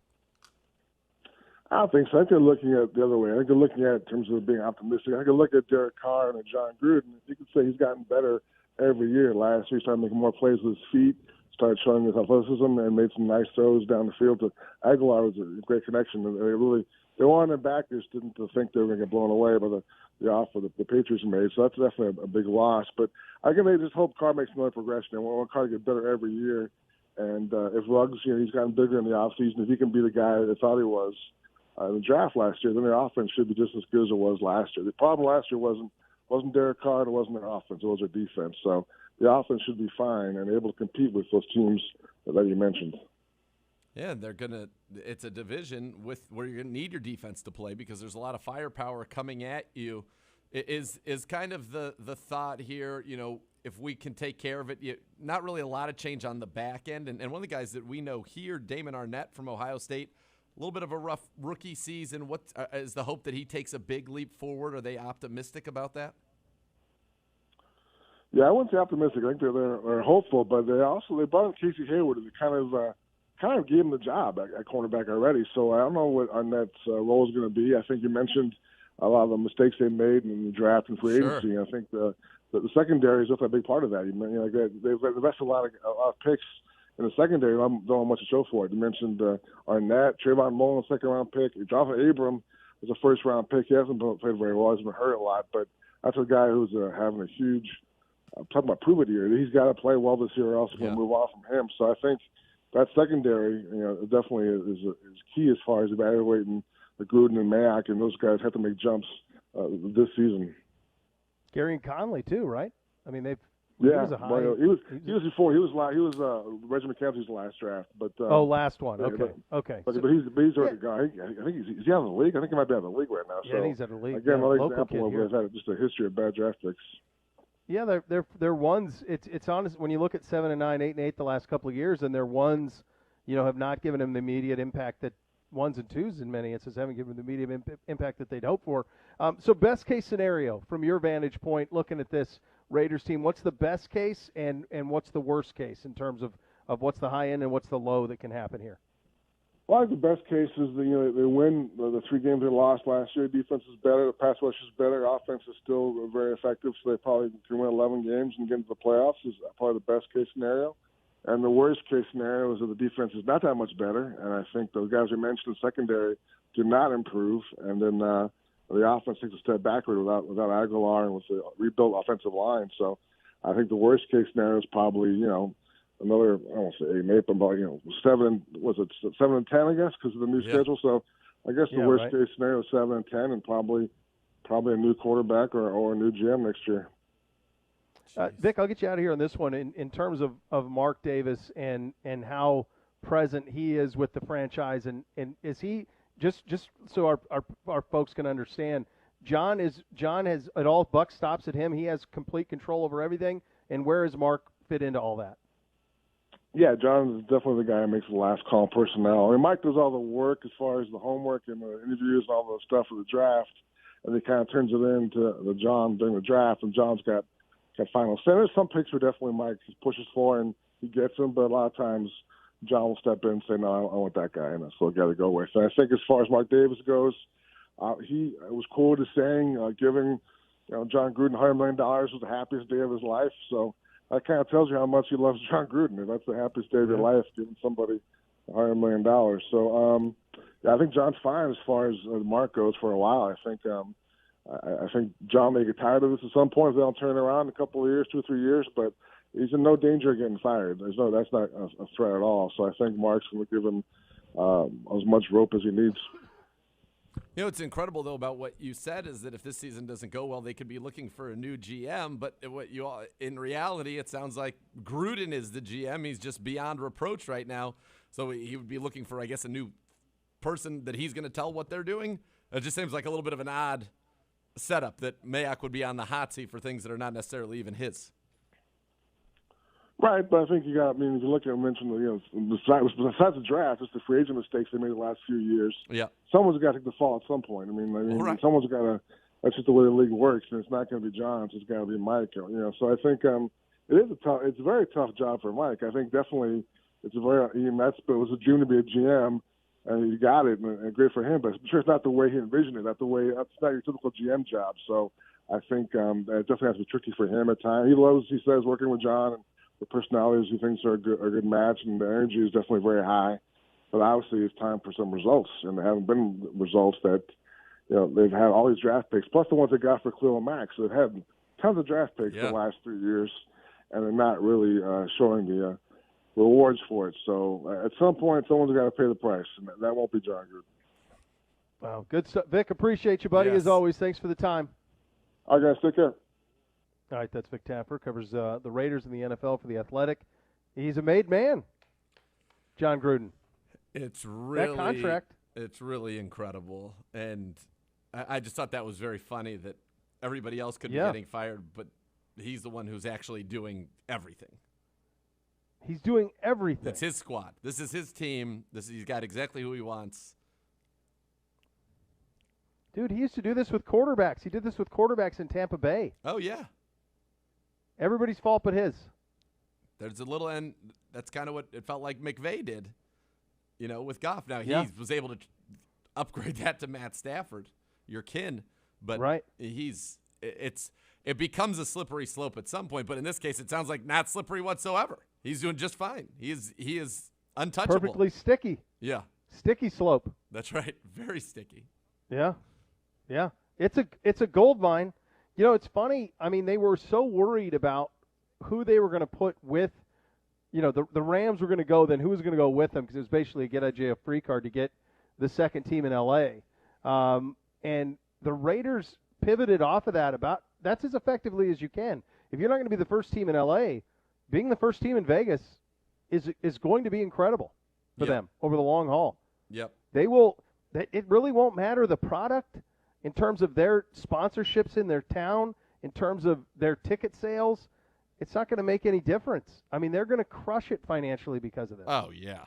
I don't think so. I think they're looking at it the other way. I think they're looking at it in terms of being optimistic. I think they look at Derek Carr and John Gruden. You could say he's gotten better every year. Last year he started making more plays with his feet, started showing his athleticism, and made some nice throws down the field. To Aguilar was a great connection. They wanted their backers didn't think they were going to get blown away by the offer that the Patriots made. So that's definitely a big loss. But I think they just hope Carr makes another progression. They want Carr to get better every year. And if Ruggs, he's gotten bigger in the offseason, if he can be the guy they thought he was in the draft last year, then their offense should be just as good as it was last year. The problem last year wasn't Derek Carr, it wasn't their offense, it was their defense. So the offense should be fine and able to compete with those teams that you mentioned. Yeah, it's a division where you're going to need your defense to play because there's a lot of firepower coming at you. Is kind of the thought here, if we can take care of it, not really a lot of change on the back end. And one of the guys that we know here, Damon Arnett from Ohio State, a little bit of a rough rookie season. What is the hope that he takes a big leap forward? Are they optimistic about that? Yeah, I wouldn't say optimistic. I think they're hopeful, but they brought in Casey Hayward and kind of gave him the job at cornerback already. So I don't know what Arnett's role is going to be. I think you mentioned a lot of the mistakes they made in the draft and free agency. I think the secondary is also a big part of that. They've invested a lot of picks in the secondary. Don't have much to show for it. You mentioned Arnett, Trayvon Mullen, second-round pick. Jonathan Abram was a first-round pick. He hasn't played very well. He's been hurt a lot, but that's a guy who's having a huge I'm talking about prove it here. He's got to play well this year or else we're going to move off from him. So I think that secondary, definitely is key as far as evaluating the Gruden and Mayock, and those guys have to make jumps this season. Gary and Conley too, right? I mean, they've Yeah, was a high. well, he was Reggie McKenzie's last draft, but last one. Okay, okay. But he's already gone. I think he's out of the league. I think he might be out of the league right now. Yeah, so he's out of the league. Again, yeah, another example of where they've had just a history of bad draft picks. Yeah, they're ones. It's honest when you look at 7 and 9, 8 and 8 the last couple of years, and their ones, have not given them the immediate impact that ones and twos in many instances haven't given them the immediate impact that they'd hope for. So best case scenario from your vantage point, looking at this Raiders team, what's the best case and what's the worst case in terms of what's the high end and what's the low that can happen here? Well, I think the best case is they win the 3 games they lost last year. Defense is better, the pass rush is better, offense is still very effective, so they probably can win 11 games and get into the playoffs is probably the best case scenario. And the worst case scenario is that the defense is not that much better, and I think those guys we mentioned in secondary do not improve, and then the offense takes a step backward without Aguilar and with the rebuilt offensive line. So I think the worst case scenario is probably, another, I don't want to say 8 and 8, but 7 and 10, I guess, because of the new schedule. So I guess the worst case scenario is 7 and 10, and probably a new quarterback or a new GM next year. Vic, I'll get you out of here on this one in terms of Mark Davis and how present he is with the franchise, and is he just so our folks can understand, John has it all buck stops at him. He has complete control over everything, and where does Mark fit into all that? Yeah, John is definitely the guy who makes the last call on personnel. I mean, Mike does all the work as far as the homework and the interviews and all the stuff for the draft, and he kind of turns it in to John during the draft, and John's got final say. There's some picks where definitely Mike pushes for and he gets them, but a lot of times John will step in and say, no, I want that guy, and that's what I got to go with. And I think as far as Mark Davis goes, he was quoted as saying, giving John Gruden $100 million was the happiest day of his life. So that kind of tells you how much he loves John Gruden. If that's the happiest day of your life, giving somebody $100 million. So I think John's fine as far as Mark goes for a while. I think John may get tired of this at some point if they don't turn around in a couple of years, 2 or 3 years, but he's in no danger of getting fired. That's not a threat at all. So I think Mark's going to give him as much rope as he needs. What's incredible, though, about what you said is that if this season doesn't go well, they could be looking for a new GM. But in reality, it sounds like Gruden is the GM. He's just beyond reproach right now. So he would be looking for, I guess, a new person that he's going to tell what they're doing. It just seems like a little bit of an odd setup that Mayock would be on the hot seat for things that are not necessarily even his. Right, but I think if you look at besides the draft, it's the free agent mistakes they made the last few years. Yeah. Someone's got to take the fall at some point. Right. Someone's got to. That's just the way the league works, and it's not going to be John. It's got to be Mike. So I think it's a very tough job for Mike. I think definitely it was a dream to be a GM, and he got it, and great for him. But I'm sure it's not the way he envisioned it. That's not your typical GM job. So I think it definitely has to be tricky for him at times. He says, working with John, and the personalities he thinks are a good match, and the energy is definitely very high. But obviously, it's time for some results, and there haven't been results that they've had all these draft picks, plus the ones they got for Khalil Mack. So they've had tons of draft picks the last 3 years, and they're not really showing the rewards for it. So at some point, someone's got to pay the price, and that won't be John Gruden. Wow, good stuff. Vic, appreciate you, buddy, as always. Thanks for the time. All right, guys, take care. All right, that's Vic Taffer, covers the Raiders in the NFL for The Athletic. He's a made man, John Gruden. It's really that contract. It's really incredible, and I just thought that was very funny that everybody else could be getting fired, but he's the one who's actually doing everything. He's doing everything. It's his squad. This is his team. He's got exactly who he wants. Dude, he used to do this with quarterbacks. He did this with quarterbacks in Tampa Bay. Oh, yeah. Everybody's fault but his. There's a little, and that's kind of what it felt like McVay did, with Goff. Now, he was able to upgrade that to Matt Stafford, your kin. But it becomes a slippery slope at some point. But in this case, it sounds like not slippery whatsoever. He's doing just fine. He is untouchable. Perfectly sticky. Yeah. Sticky slope. That's right. Very sticky. Yeah. Yeah. It's a gold mine. It's funny. They were so worried about who they were going to put with, the Rams were going to go, then who was going to go with them, because it was basically a get a jail free card to get the second team in L.A. And the Raiders pivoted off of that that's as effectively as you can. if you're not going to be the first team in L.A., being the first team in Vegas is going to be incredible for them over the long haul. Yep. They will. It really won't matter the product in terms of their sponsorships in their town, in terms of their ticket sales. It's not going to make any difference. I mean, they're going to crush it financially because of this. Oh yeah,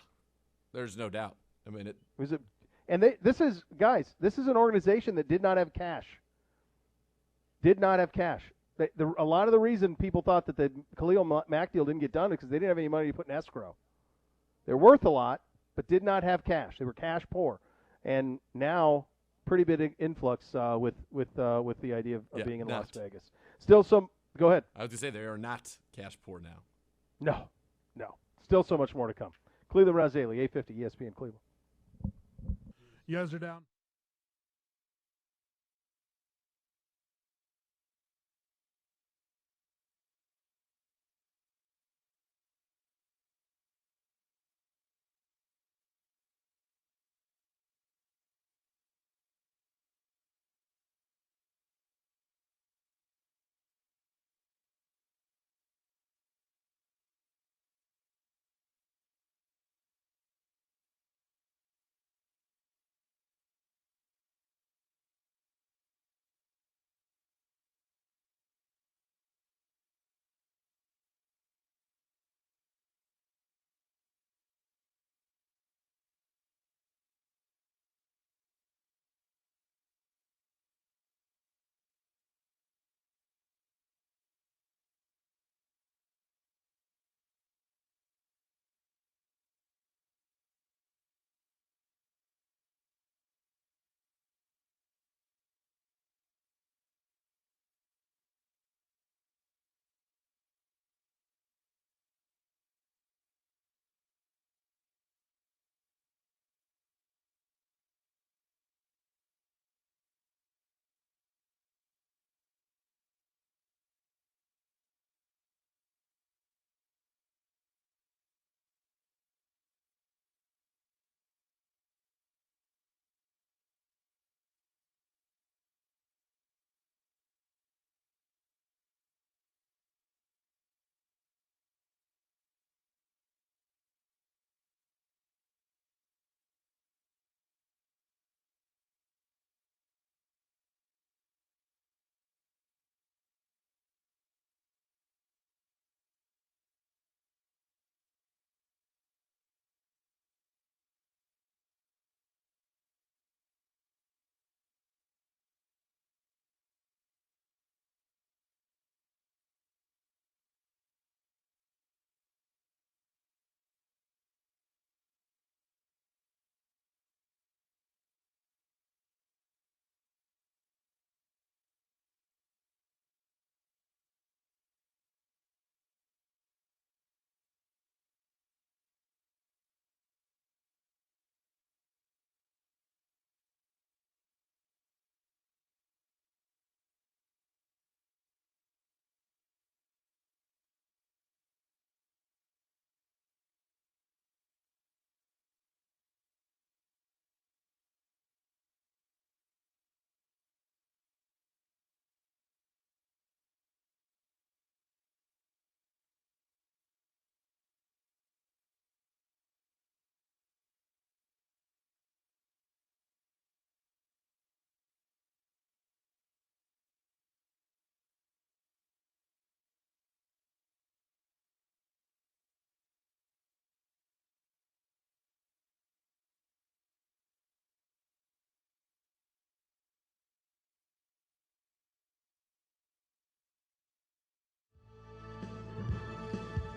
there's no doubt. I mean, this is an organization that did not have cash. Did not have cash. A lot of the reason people thought that the Khalil Mack deal didn't get done is because they didn't have any money to put in escrow. They're worth a lot, but did not have cash. They were cash poor, and now pretty big influx with the idea of being in Las Vegas. Still some. Go ahead. I was going to say they are not cash poor now. No. Still so much more to come. Cleveland Browns Daily, 850 ESPN Cleveland. You guys are down.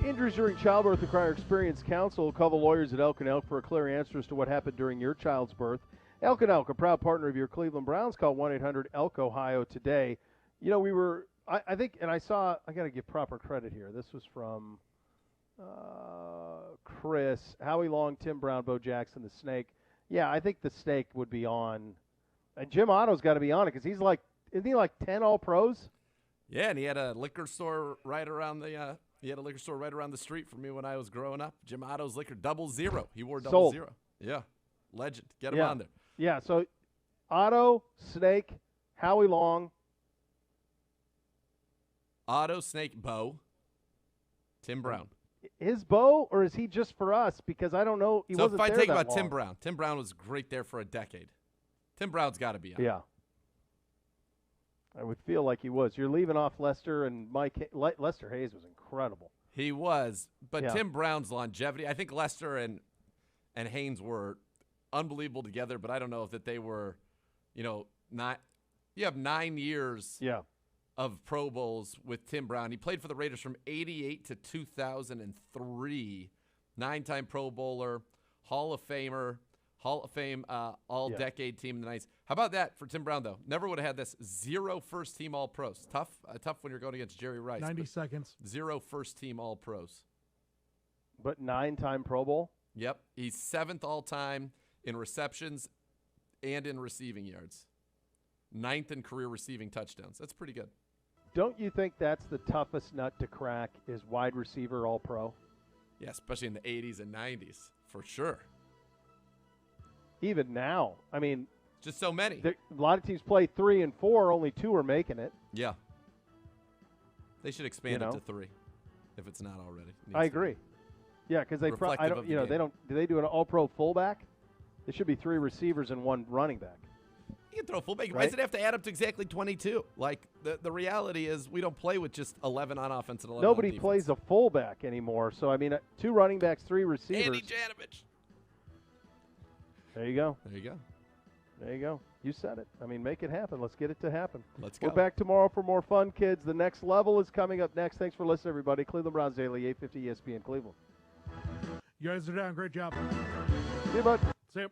Injuries during childbirth require experienced counsel. Call the lawyers at Elk & Elk for a clear answer as to what happened during your child's birth. Elk & Elk, a proud partner of your Cleveland Browns. Call 1-800-ELK-OHIO today. You know, I think, and I got to give proper credit here. This was from Chris, Howie Long, Tim Brown, Bo Jackson, the Snake. Yeah, I think the Snake would be on. And Jim Otto's got to be on it because isn't he like 10 All-Pros? Yeah, and he had a liquor store right around the street from me when I was growing up. Jim Otto's Liquor, 00. He wore 00. Yeah, legend. Get him on there. Yeah, so Otto, Snake, Howie Long, Otto Snake Beau, Tim Brown. Is Beau, or is he just for us? Because I don't know. He So wasn't if I there think that about long. Tim Brown was great there for a decade. Tim Brown's got to be on. Yeah. I would feel like he was. You're leaving off Lester and Mike. Lester Hayes was incredible. He was, but Yeah. Tim Brown's longevity. I think Lester and Haynes were unbelievable together, but I don't know if that they were, not. You have 9 years. Yeah. Of Pro Bowls with Tim Brown. He played for the Raiders from 88 to 2003. 9-time Pro Bowler, Hall of Famer, Hall of Fame all-decade team in the 90s. How about that for Tim Brown, though? Never would have had this. 0 first-team All-Pros. Tough when you're going against Jerry Rice. 90 seconds. 0 first-team All-Pros. But 9-time Pro Bowl? Yep. He's 7th all-time in receptions and in receiving yards. 9th in career receiving touchdowns. That's pretty good. Don't you think that's the toughest nut to crack is wide receiver All-Pro? Yeah, especially in the 80s and 90s, for sure. Even now. I mean, just so many. A lot of teams play 3 and 4. Only 2 are making it. Yeah. They should expand it to 3 if it's not already. I agree. Yeah, because they I don't. They don't. Do they do an All-Pro fullback? There should be 3 receivers and 1 running back. You can throw a fullback. Right? Why does it have to add up to exactly 22? Like, the reality is we don't play with just 11 on offense and 11 Nobody on defense. plays a fullback anymore. So, I mean, 2 running backs, 3 receivers. Andy Janovich. There you go. There you go. There you go. You said it. I mean, make it happen. Let's get it to happen. Let's go. We're back tomorrow for more fun, kids. The next level is coming up next. Thanks for listening, everybody. Cleveland Browns Daily, 850 ESPN Cleveland. You guys are down. Great job. See you, bud. See you.